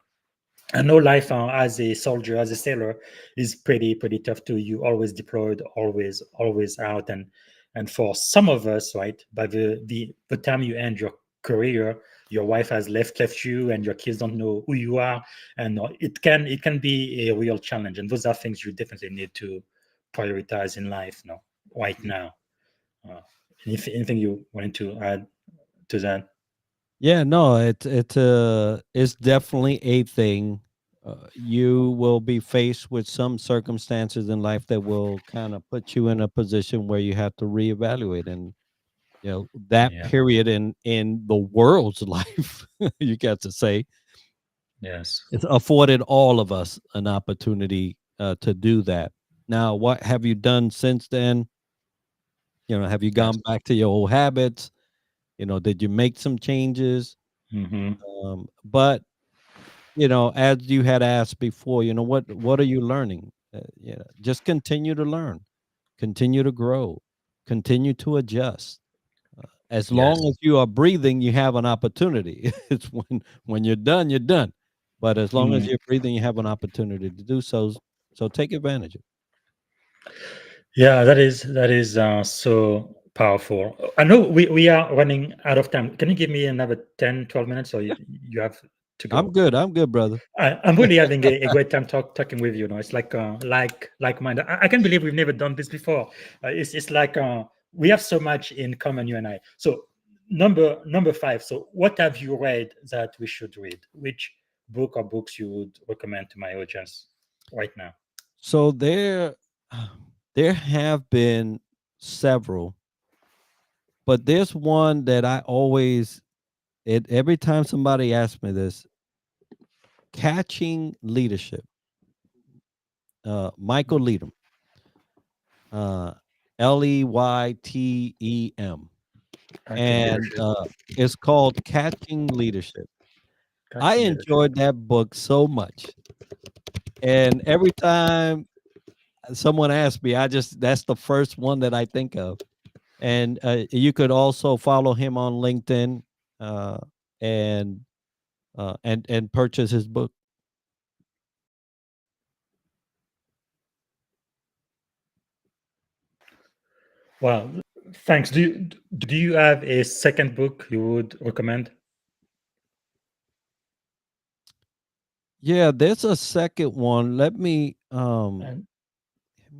I know life as a soldier, as a sailor, is pretty tough too. You always deployed, always out, and for some of us, right, by the time you end your career, your wife has left you, and your kids don't know who you are, and it can be a real challenge. And those are things you definitely need to prioritize in life, right now. Uh, anything you wanted to add to that?
Yeah, no, it's definitely a thing. You will be faced with some circumstances in life that will kind of put you in a position where you have to reevaluate, and that
Yeah.
period in the world's life, you got to say,
Yes.
it's afforded all of us an opportunity to do that. Now, what have you done since then? Have you
Yes.
gone back to your old habits? Did you make some changes?
Hmm.
But as you had asked before, what are you learning? Just continue to learn, continue to grow, continue to adjust. As long
Yes.
as you are breathing, you have an opportunity. It's when you're done, you're done. But as long as
Mm.
you're breathing, you have an opportunity to do so. So take advantage of it.
Yeah, that is so powerful. I know we are running out of time. Can you give me another 10, 12 minutes, or you have to
I'm
go?
good. I'm good, brother.
I'm really having a great time talking with you. It's like mind. I can't believe we've never done this before. It's like we have so much in common, you and I. So number five. So what have you read that we should read? Which book or books you would recommend to my audience right now?
So there have been several, but there's one that I always every time somebody asks me this, Catching Leadership, Michael Leadham, uh, Leytem,
I can
and
leadership.
it's called Catching Leadership. I
Catching leadership.
enjoyed that book so much, and every time someone asks me, that's the first one that I think of. And you could also follow him on LinkedIn, uh, and and purchase his book.
Wow, thanks. Do you have a second book you would recommend?
Yeah, there's a second one.
And
let me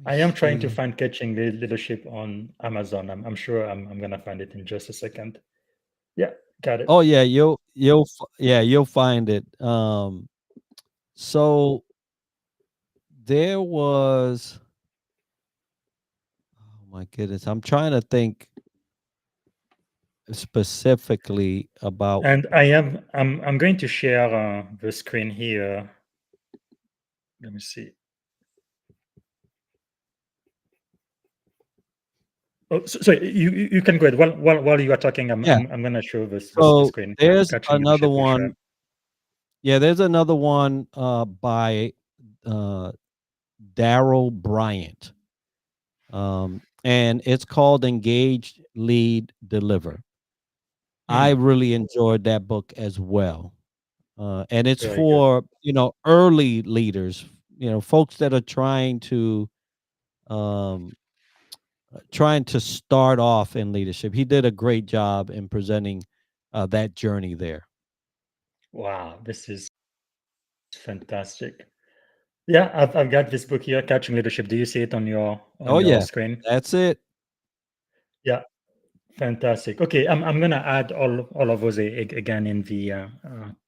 I am trying to
see.
find Catching the Leadership on Amazon. I'm sure I'm gonna find it in just a second. Yeah, got it.
Oh yeah, you'll find it. So there was, oh my goodness, I'm trying to think specifically about.
And I'm going to share the screen here. Let me see. Oh, so you can go ahead. While you are talking, I'm
Yeah.
I'm, I'm gonna show the
So
screen.
there's
Catching
another
Leadership will share.
one. Yeah, there's another one by uh, Daryl Bryant, and it's called Engage, Lead, Deliver. I
Hmm,
really enjoyed that book as well. And it's
very good.
for, early leaders, folks that are um, trying to start off in leadership. He did a great job in presenting that journey there.
Wow, this is Fantastic. Yeah, I've got this book here, Catching Leadership. Do you see it on
Oh
your
yeah,
screen?
that's it.
Yeah, fantastic. Okay, I'm gonna add all of those again in the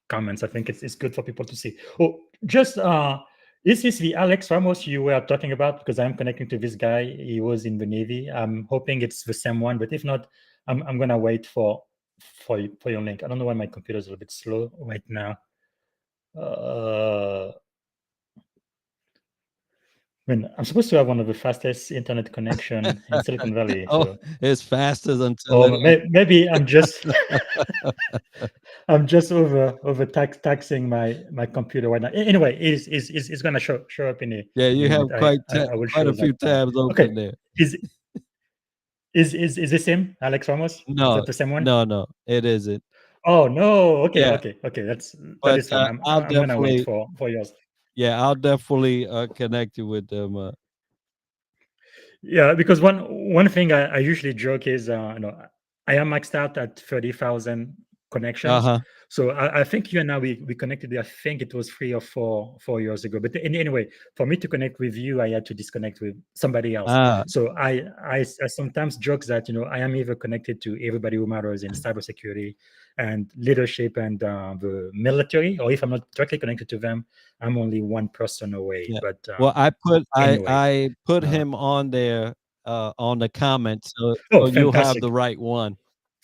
comments. I think it's good for people to see. Oh, just is this the Alex Ramos you were talking about? Because I'm connecting to this guy. He was in the Navy. I'm hoping it's the same one, but if not, I'm gonna wait for your link. I don't know why my computer's a little bit slow right now. I mean, I'm supposed to have one of the fastest internet connection in Silicon Valley.
Oh,
So,
it's fastest until
or
it.
maybe I'm just I'm just over taxing my computer right now. Anyway, is going to show up
Yeah,
in a
you have
minute. I will
quite
show
a
that.
few tabs
Okay,
open there.
is is this him, Alex Ramos? Is
No,
that the same one?
no, it isn't.
Oh no. Okay,
Yeah,
okay. That
but
is fine.
I'll
I'm gonna wait
definitely,
for yours.
yeah, I'll definitely connect you with them.
Yeah, because one thing I usually joke is, I am maxed out at 30,000 connections.
Uh-huh.
So I think you and I we connected. I think it was 3 or 4 years ago. But anyway, for me to connect with you, I had to disconnect with somebody else.
Ah,
So I sometimes joke that I am either connected to everybody who matters in cybersecurity and leadership and the military, or if I'm not directly connected to them, I'm only one person away.
yeah.
But
Well,
anyway,
I put
uh,
him on there on the comments, so
oh,
you'll have
fantastic!
the right one.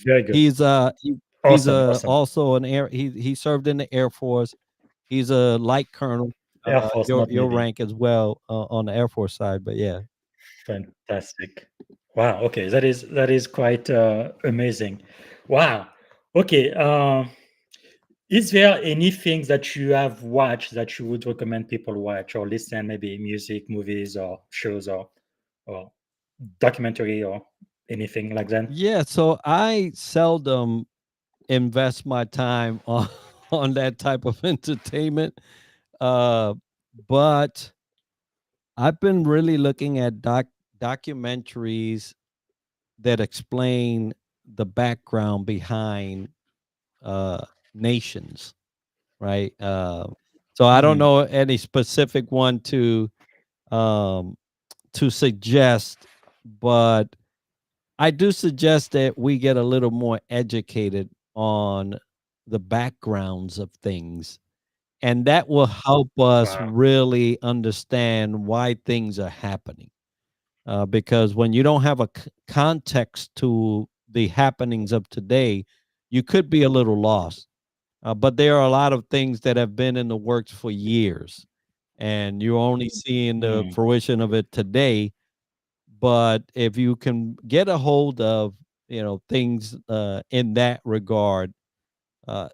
Very good.
He's
Awesome, awesome.
also an air he served in the Air Force. He's a light colonel,
Air Force, not
your
Navy.
rank as well on the Air Force side, but yeah.
Fantastic. Wow. Okay, that is quite amazing. Wow. Okay. Is there anything that you have watched that you would recommend people watch or listen? Maybe music, movies, or shows, or documentary, or anything like that?
Yeah, so I seldom invest my time on on that type of entertainment, uh, but I've been really looking at documentaries that explain the background behind uh, nations, right? So I don't
Mm,
know any specific one um, to suggest, but I do suggest that we get a little more educated on the backgrounds of things, and that will help us
wow.
really understand why things are happening. Because when you don't have a context to the happenings of today, you could be a little lost. But there are a lot of things that have been in the works for years, and you're only seeing the
Mm,
fruition of it today. But if you can get a hold of things in that regard,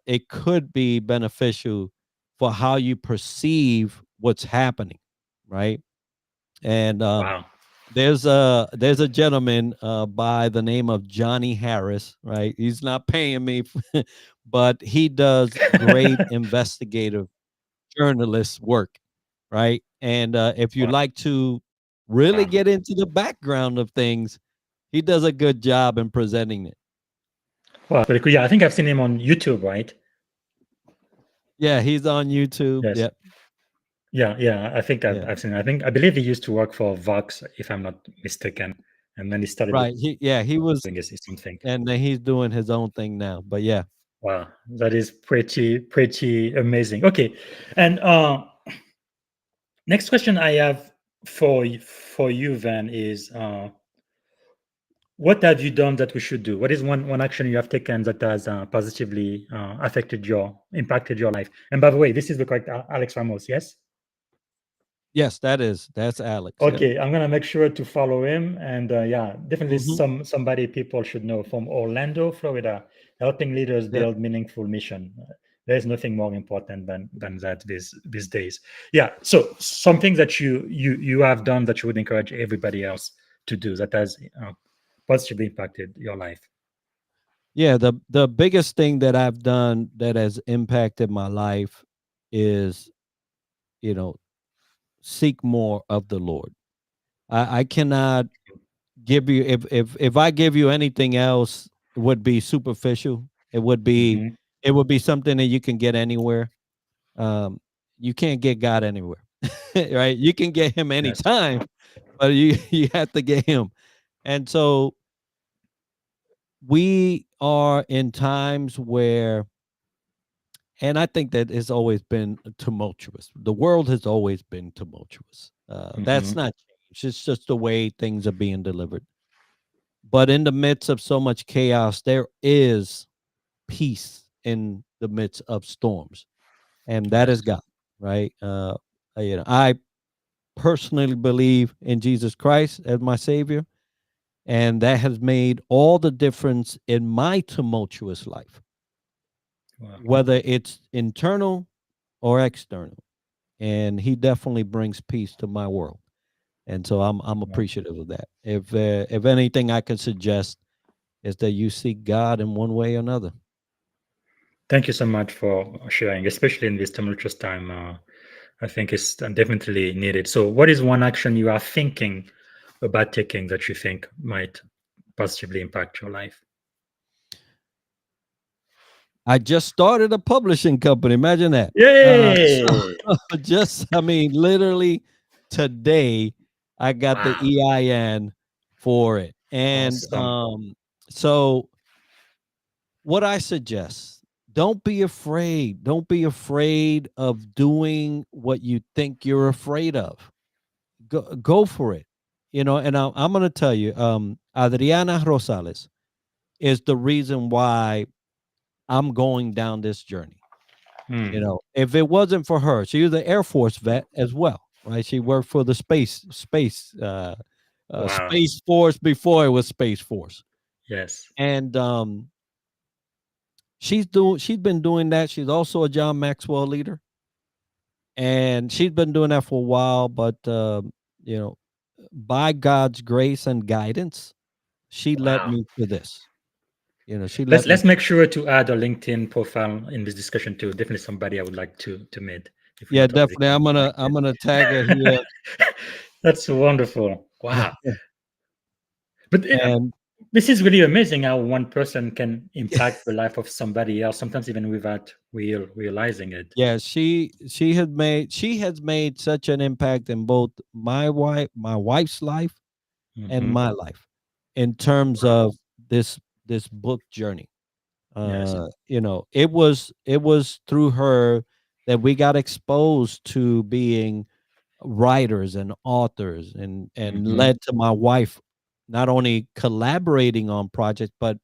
it could be beneficial for how you perceive what's happening, right? And
wow.
there's a gentleman by the name of Johnny Harris, right? He's not paying me, but he does great investigative journalist work, right? And if you
Wow.
like to really get into the background of things, he does a good job in presenting it.
Wow. Pretty cool. Yeah, I think I've seen him on YouTube, right?
Yeah, he's on YouTube.
Yes.
Yep.
Yeah. I think
Yeah.
I've seen. I believe he used to work for Vox, if I'm not mistaken, and then he started
Right. He was,
doing his own thing.
and then he's doing his own thing now. But yeah.
Wow, that is pretty amazing. Okay, and next question I have for you then is, what have you done that we should do? What is one action you have taken that has positively impacted your life? And by the way, this is the correct Alex Ramos, yes?
Yes, that's Alex. Yep.
Okay, I'm gonna make sure to follow him, and yeah, definitely
Hmm.
somebody people should know from Orlando, Florida, helping leaders
Yep.
build meaningful mission. There's nothing more important than that these days. Yeah. So something that you have done that you would encourage everybody else to do that has positively impacted your life.
Yeah, the biggest thing that I've done that has impacted my life is, you know, seek more of the Lord. I cannot give you, if I give you anything else, it would be superficial. It would be
Hmm.
it would be something that you can get anywhere. Um, you can't get God anywhere, right? You can get him
Yes.
anytime, but you you have to get him. And so we are in times where, and I think that it's always been tumultuous. The world has always been tumultuous. That's
Hmm.
not changed. It's just the way things are being delivered. But in the midst of so much chaos, there is peace in the midst of storms, and that
Yes.
is God, right? I personally believe in Jesus Christ as my Savior, and that has made all the difference in my tumultuous life,
Wow.
whether it's internal or external. And He definitely brings peace to my world, and so I'm
Wow.
appreciative of that. If anything I can suggest is that you seek God in one way or another.
Thank you so much for sharing, especially in this tumultuous time. I think it's definitely needed. So, what is one action you are thinking about taking that you think might positively impact your life?
I just started a publishing company. Imagine that. So
Yay!
just, I mean, literally today, I got the
Wow.
EIN for it. And
Awesome.
so what I suggest, don't be afraid. Don't be afraid of doing what you think you're afraid of. Go for it. And I'm going to tell you, Adriana Rosales is the reason why I'm going down this journey.
Hmm.
If it wasn't for her, she was an Air Force vet as well, right? She worked for the
Wow.
Space Force before it was Space Force,
Yes.
and she's been doing that. She's also a John Maxwell leader, and she's been doing that for a while. But you know, by God's grace and guidance, she led
Wow.
me to this. She
Let's
led me.
let's make sure to add a LinkedIn profile in this discussion too. Definitely somebody I would like to meet if we
Yeah,
not already
definitely. I'm gonna tag her here,
connected. That's wonderful. Wow. But
and
this is really amazing how one person can impact the life of somebody else, sometimes even without realizing it.
yeah, she has made such an impact in both my wife's life and
Hmm.
my life in terms
Wow.
of this book journey.
Yes.
It was through her that we got exposed to being writers and authors, and
Hmm.
led to my wife not only collaborating on projects but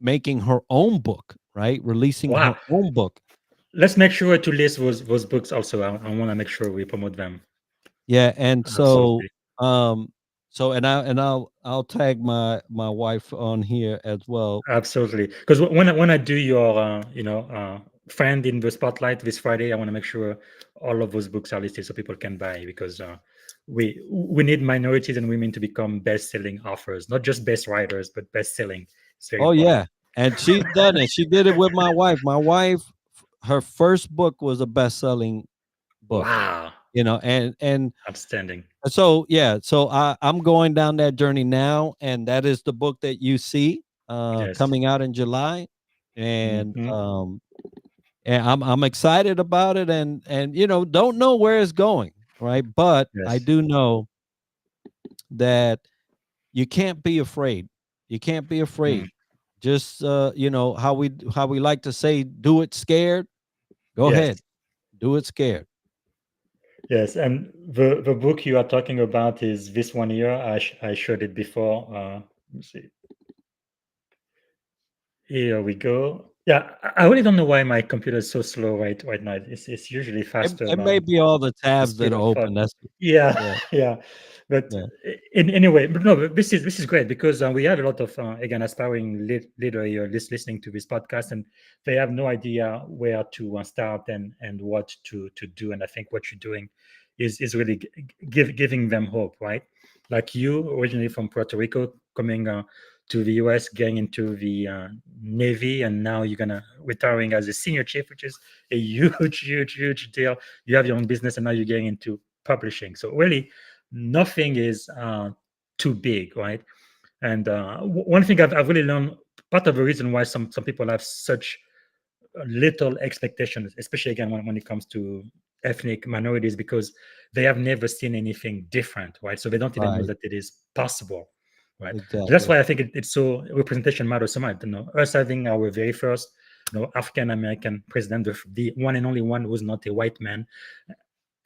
making her own book, right? Releasing her
Wow.
own book.
Let's make sure to list those books also. I want to make sure we promote them.
Yeah, and so
Absolutely.
um I'll tag my wife on here as well.
Absolutely. Because when I do your friend in the spotlight this Friday, I want to make sure all of those books are listed so people can buy because we need minorities and women to become best-selling authors, not just best writers, but best-selling. It's very
Oh
important.
yeah, and she's done it. She did it with my wife. My wife, her first book was a best-selling book,
Wow.
and
Outstanding.
so yeah, so I'm going down that journey now, and that is the book that you see
Yes.
coming out in July, and
Hmm.
I'm excited about it, and don't know where it's going, right? But I
Yes.
do know that you can't be afraid. You can't be
Mm.
afraid. Just how we like to say, do it scared. Go
Yes.
ahead, do it scared.
Yes. And the book you are talking about is this one here. I showed it before. Let me see. Here we go. Yeah, I really don't know why my computer is so slow right now. It's usually
It,
faster
it may
than
be all the
the
tabs that
speed
are
of thought.
open. That's
Yeah,
yeah,
yeah. But
yeah.
anyway, but no, but this is great because we have a lot of again aspiring leader here listening to this podcast, and they have no idea where to start and what to do. And I think what you're doing is really giving them hope, right? Like you originally from Puerto Rico, coming to the US, getting into the Navy, and now you're gonna retiring as a senior chief, which is a huge, huge, huge deal. You have your own business, and now you're getting into publishing. So really, nothing is too big, right? And one thing I've really learned, part of the reason why some people have such little expectations, especially again when it comes to ethnic minorities, because they have never seen anything different, right? So they don't even know
Right.
that it is possible, right? That's
Exactly.
why I think it's so representation matters so much. Us having our very first, African American president, the one and only one who's not a white man,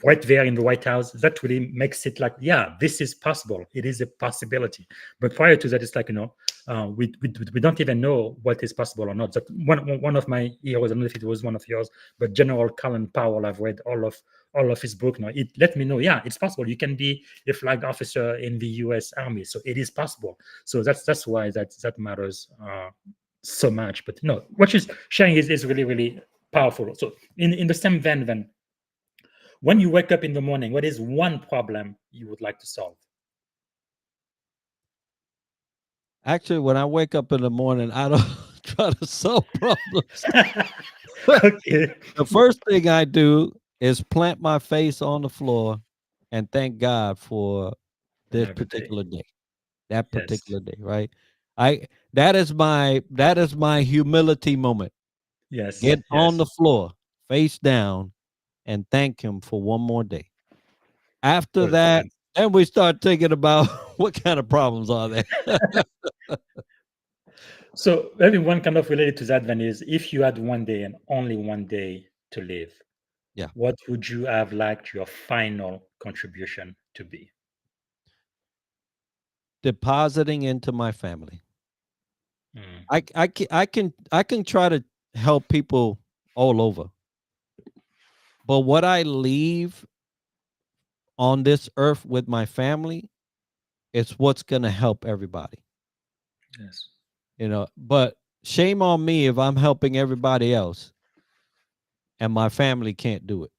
right there in the White House, that really makes it like, yeah, this is possible. It is a possibility. But prior to that, it's like, we don't even know what is possible or not. That one of my heroes, I don't know if it was one of yours, but General Colin Powell, I've read all of his book. It let me know, yeah, it's possible. You can be a flag officer in the U.S. Army, so it is possible. So that's why that matters so much. But what you're sharing is really really powerful. So in the same vein, then when you wake up in the morning, what is one problem you would like to solve?
Actually, when I wake up in the morning, I don't try to solve problems.
Okay.
The first thing I do is plant my face on the floor and thank God for this
Another day.
particular day, that
Yes.
particular day, right? I that is my humility moment.
Yes.
Get on
Yes.
the floor, face down, and thank him for one more day. After that,
Perfect.
then we start thinking about what kind of problems are there.
So maybe one kind of related to that then is, if you had one day and only one day to live,
Yeah.
what would you have liked your final contribution to be?
Depositing into my family.
Mm,
I can try to help people all over, but what I leave on this earth with my family is what's going to help everybody.
yes.
But shame on me if I'm helping everybody else and my family can't do it,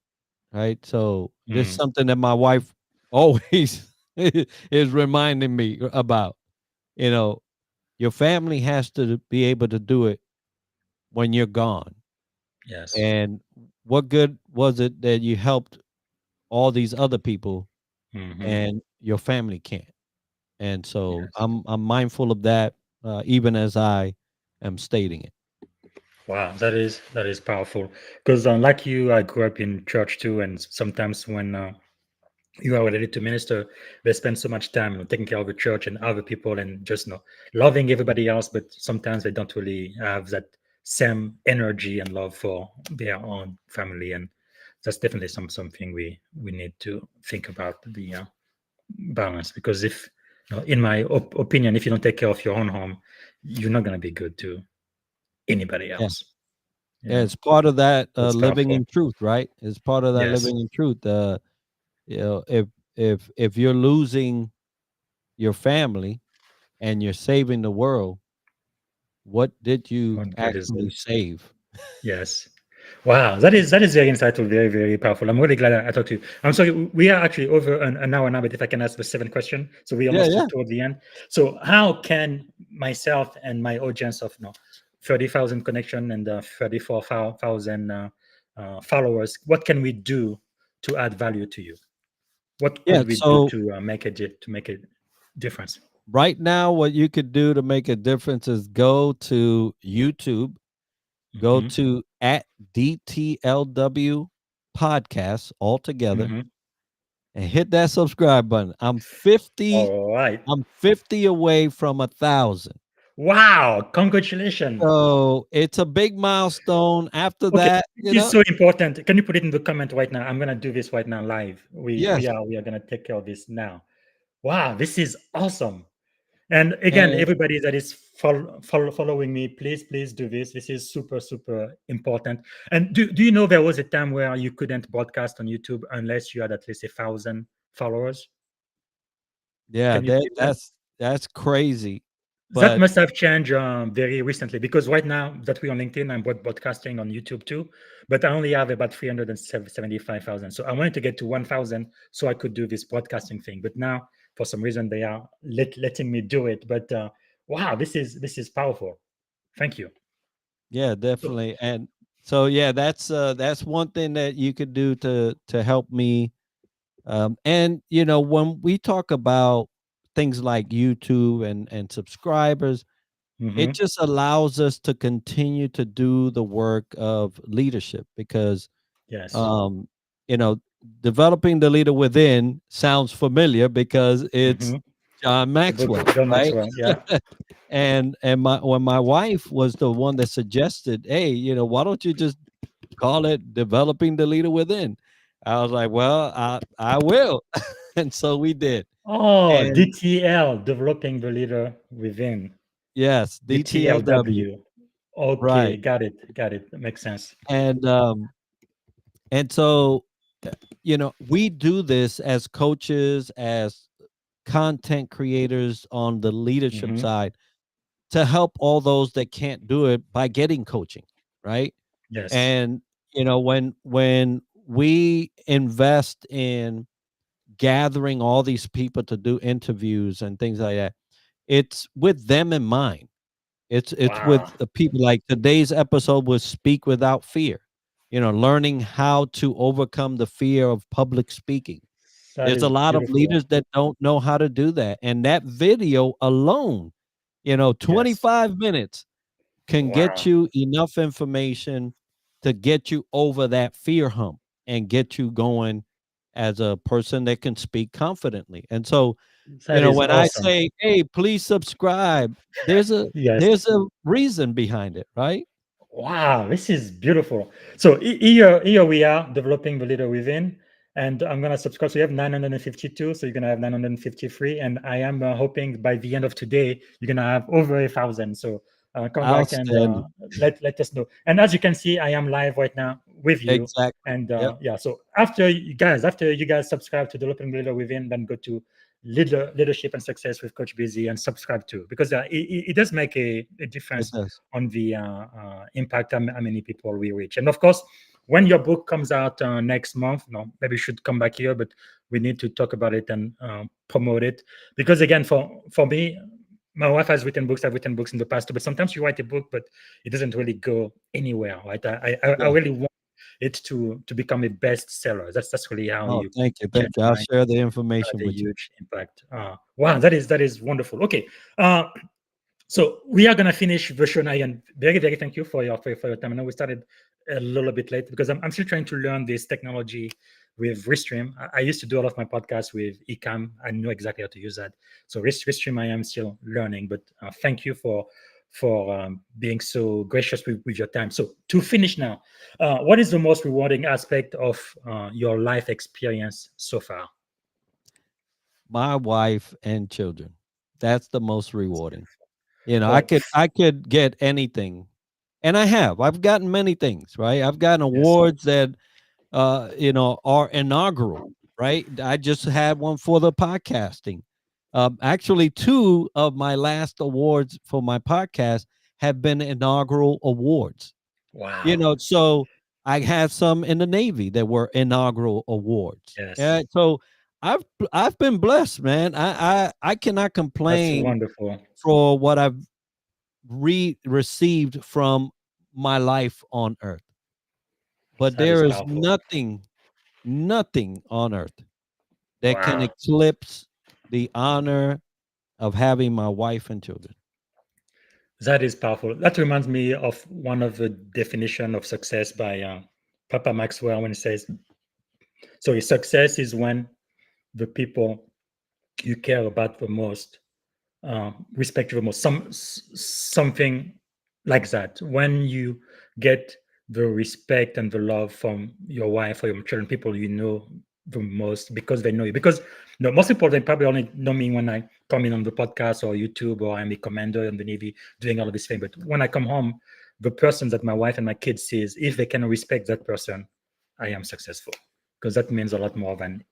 right? So this is
Mm,
something that my wife always is reminding me about. You know, your family has to be able to do it when you're gone.
yes.
And what good was it that you helped all these other people
Hmm.
and your family can't? And so
Yes.
I'm mindful of that, even as I am stating it.
Wow, that is powerful. Because like you, I grew up in church too, and sometimes when you are related to minister, they spend so much time taking care of the church and other people, and just loving everybody else, but sometimes they don't really have that same energy and love for their own family. And that's definitely something we need to think about, the balance. Because if in my opinion, if you don't take care of your own home, you're not going to be good to anybody
Yeah.
else.
Yeah,
Yeah,
it's part of that
that's
living
powerful.
in truth, right? It's part of that
Yes.
living in truth. If you're losing your family and you're saving the world, what did you
What good is
actually
it?
save?
Yes. Wow, that is very insightful, very, very powerful. I'm really glad I talked to you. I'm sorry, we are actually over an hour now, but if I can ask the seventh question. So we
Yeah,
almost
yeah.
toward the end. So how can myself and my audience of 30,000 connection and 34,000 followers, what can we do to add value to you? What
Yeah.
could we do
So
to make a difference?
right now, what you could do to make a difference is go to YouTube, go
Hmm.
to at DTLW podcast all together
Hmm.
and hit that subscribe button. I'm 50,
All right.
I'm 50 away from 1,000.
Wow, congratulations.
So it's a big milestone. After
Okay,
that,
it is so important. Can you put it in the comment right now? I'm gonna do this right now live. We we
yes.
are we are gonna take care of this now. Wow, this is awesome. And again,
And
everybody that is following me, please do this. This is super super important. And do you know there was a time where you couldn't broadcast on YouTube unless you had at least 1,000 followers?
yeah,
Can you believe that?
that's crazy.
That
But
must have changed very recently, because right now that we're on LinkedIn, I'm broadcasting on YouTube too, but I only have about 375,000. So I wanted to get to 1,000 so I could do this broadcasting thing. But now, for some reason, they are letting me do it. But wow, this is powerful. Thank you.
yeah,
So,
definitely. And so yeah, that's one thing that you could do to help me. And when we talk about things like YouTube and subscribers, it
Mm-hmm.
just allows us to continue to do the work of leadership because
Yes.
um, you know, developing the leader within sounds familiar because
Mm-hmm.
it's John
The book
Maxwell,
of John
right?
Maxwell. Yeah.
And my when my wife was the one that suggested, hey, why don't you just call it developing the leader within? I was like, well, I will. And so we did.
Oh,
And
DTL, developing the leader within.
yes, DTLW,
DTLW. Okay,
right.
got it. Got it. That makes sense.
And so we do this as coaches, as content creators on the leadership
Mm-hmm.
side to help all those that can't do it by getting coaching, right?
Yes.
And when we invest in gathering all these people to do interviews and things like that, it's with them in mind. It's
Wow.
with the people. Like today's episode was speak without fear, learning how to overcome the fear of public speaking.
That
There's a
is
lot of
beautiful.
leaders that don't know how to do that, and that video alone,
Yes.
25 minutes can get
Wow.
you enough information to get you over that fear hump and get you going as a person that can speak confidently. And so,
That is
when I
awesome.
say, "Hey, please subscribe," there's a
Yes.
there's a reason behind it, right?
Wow, this is beautiful. So here we are developing the leader within, and I'm gonna subscribe. So you have 952, so you're gonna have 953, and I am hoping by the end of today you're gonna have over 1,000. So come back and
Outstanding.
let us know. And as you can see, I am live right now with you.
Exactly.
And
Yep.
yeah, so after you guys subscribe to developing the leader within, then go to leadership and success with Coach Busy and subscribe to, because it does make a
It
difference
does.
on the impact how many people we reach. And of course, when your book comes out next month, no, maybe you should come back here, but we need to talk about it and promote it. Because again, for me, my wife has written books. I've written books in the past too, but sometimes you write a book, but it doesn't really go anywhere, right? I
Yeah.
really want it to become a bestseller. That's really how
Oh,
you
thank you.
change
Thank you. I'll
minds,
share the
have
information
a
with you.
huge impact. Wow, that is wonderful. Okay, uh, so we are gonna finish the show now. And very thank you for your time. I know we started a little bit late because I'm still trying to learn this technology with Restream. I used to do all of my podcasts with Ecamm. I know exactly how to use that. So Restream, I am still learning. But thank you for being so gracious with your time. So to finish now, what is the most rewarding aspect of your life experience so far?
My wife and children. That's the most rewarding. I
Well,
could get anything, and I have. I've gotten many things, right? I've gotten
yes.
awards that are inaugural, right? I just had one for the podcasting. Actually, two of my last awards for my podcast have been inaugural awards.
Wow.
So I had some in the Navy that were inaugural awards.
Yes.
Yeah, so I've been blessed, man. I cannot
That's
complain
wonderful.
for what I've received from my life on earth. But
That is
there is
powerful.
nothing on earth that can
Wow.
eclipse the honor of having my wife and children.
That is powerful. That reminds me of one of the definition of success by Papa Maxwell when he says, "So success is when the people you care about the most respect you the most." Something like that. When you get the respect and the love from your wife or your children, people you know the most because they know you. Because most people, they probably only know me when I come in on the podcast or YouTube, or I'm a commander in the Navy doing all of this thing. But when I come home, the person that my wife and my kids sees, if they can respect that person, I am successful, because that means a lot more than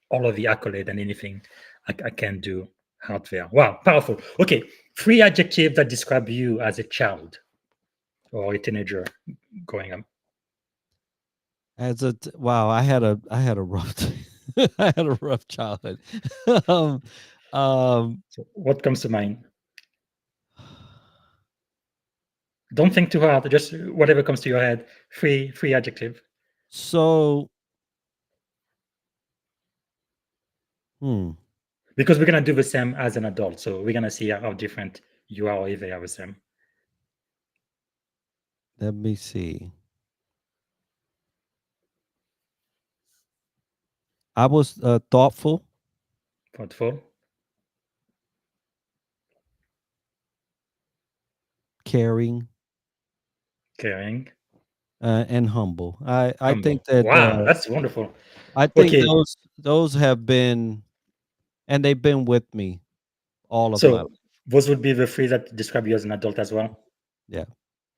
all of the accolade and anything I can do out there. Wow, powerful. Okay, three adjectives that describe you as a child or a teenager growing up.
Wow, I had a rough I had a rough childhood. um, um,
So what comes to mind? Don't think too hard. Just whatever comes to your head. Three adjective.
so hmm,
Because we're gonna do the same as an adult, so we're gonna see how different You are Olivier, I was saying.
Let me see. I was thoughtful,
Thoughtful,
caring,
caring,
and humble. I think
humble.
that
Wow, that's wonderful.
I think
Okay,
those have been, and they've been with me all of my life.
so those would be the three that describe you as an adult as well.
Yeah.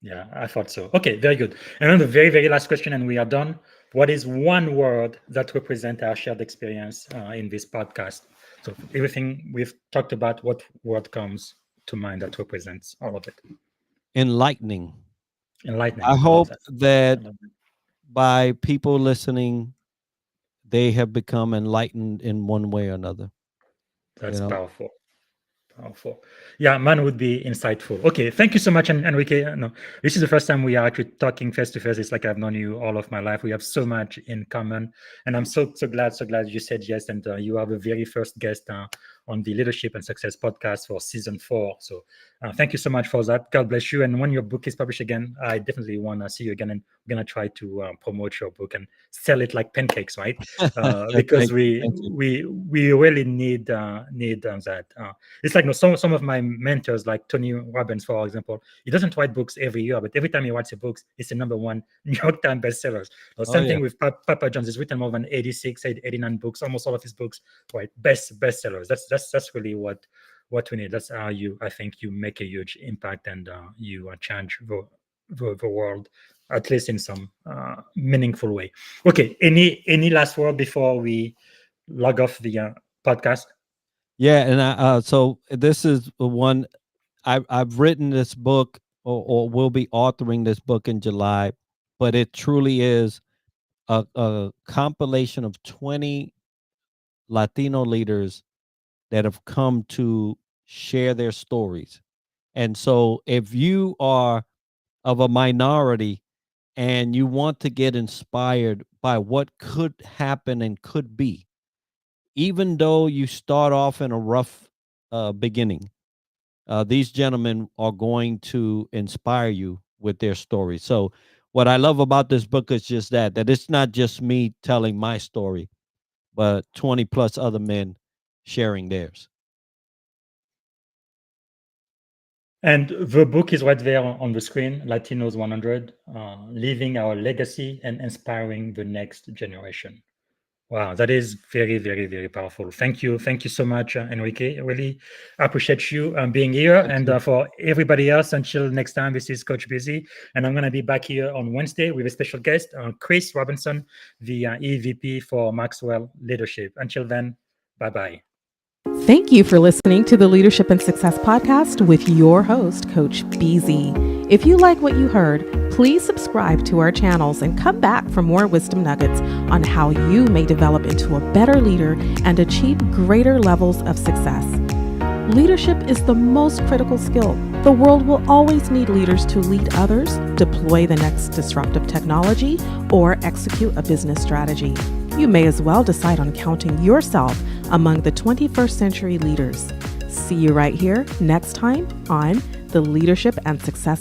Yeah, I thought so. Okay, very good. And then the very, very last question, and we are done. What is one word that represents our shared experience in this podcast? So everything we've talked about, what word comes to mind that represents all of it?
Enlightening. I
Enlightening. I love
hope
that. I
that
love that.
by people listening, they have become enlightened in one way or another.
That's powerful. Powerful. Yeah, mine would be insightful. Okay, thank you so much, Enrique. No, this is the first time we are actually talking face to face. It's like I've known you all of my life. We have so much in common, and I'm so glad you said yes. And you are the very first guest on the Leadership and Success podcast for season 4. So thank you so much for that. God bless you. And when your book is published again, I definitely want to see you again, and we're gonna try to promote your book and sell it like pancakes, right? Because
Thank you.
we really need that. It's like, some of my mentors, like Tony Robbins, for example, he doesn't write books every year, but every time he writes a book, it's the #1 New York Times bestsellers.
Oh
Same
yeah.
thing with Papa John's. He's written more than 86, 89 books. Almost all of his books, right? Bestsellers. That's really what we need. That's how I think you make a huge impact, and you change the world, at least in some meaningful way. Okay. Any last word before we log off the podcast?
Yeah, and so this is the one I've written this book, or will be authoring this book in July, but it truly is a compilation of 20 Latino leaders that have come to share their stories. And so if you are of a minority and you want to get inspired by what could happen and could be, even though you start off in a rough beginning, these gentlemen are going to inspire you with their story. So what I love about this book is just that it's not just me telling my story, but 20 plus other men sharing theirs.
And the book is right there on the screen, Latinos 100, Leaving Our Legacy and Inspiring the Next Generation. Wow, that is very, very, very powerful. Thank you. Thank you so much, Enrique. I really appreciate you being here.
Thank
And
you.
for everybody else, until next time, this is Coach Busy. And I'm going to be back here on Wednesday with a special guest, Chris Robinson, the EVP for Maxwell Leadership. Until then, bye-bye.
Thank you for listening to the Leadership and Success Podcast with your host, Coach BZ. If you like what you heard, please subscribe to our channels and come back for more wisdom nuggets on how you may develop into a better leader and achieve greater levels of success. Leadership is the most critical skill. The world will always need leaders to lead others, deploy the next disruptive technology, or execute a business strategy. You may as well decide on counting yourself among the 21st century leaders. See you right here next time on the Leadership and Success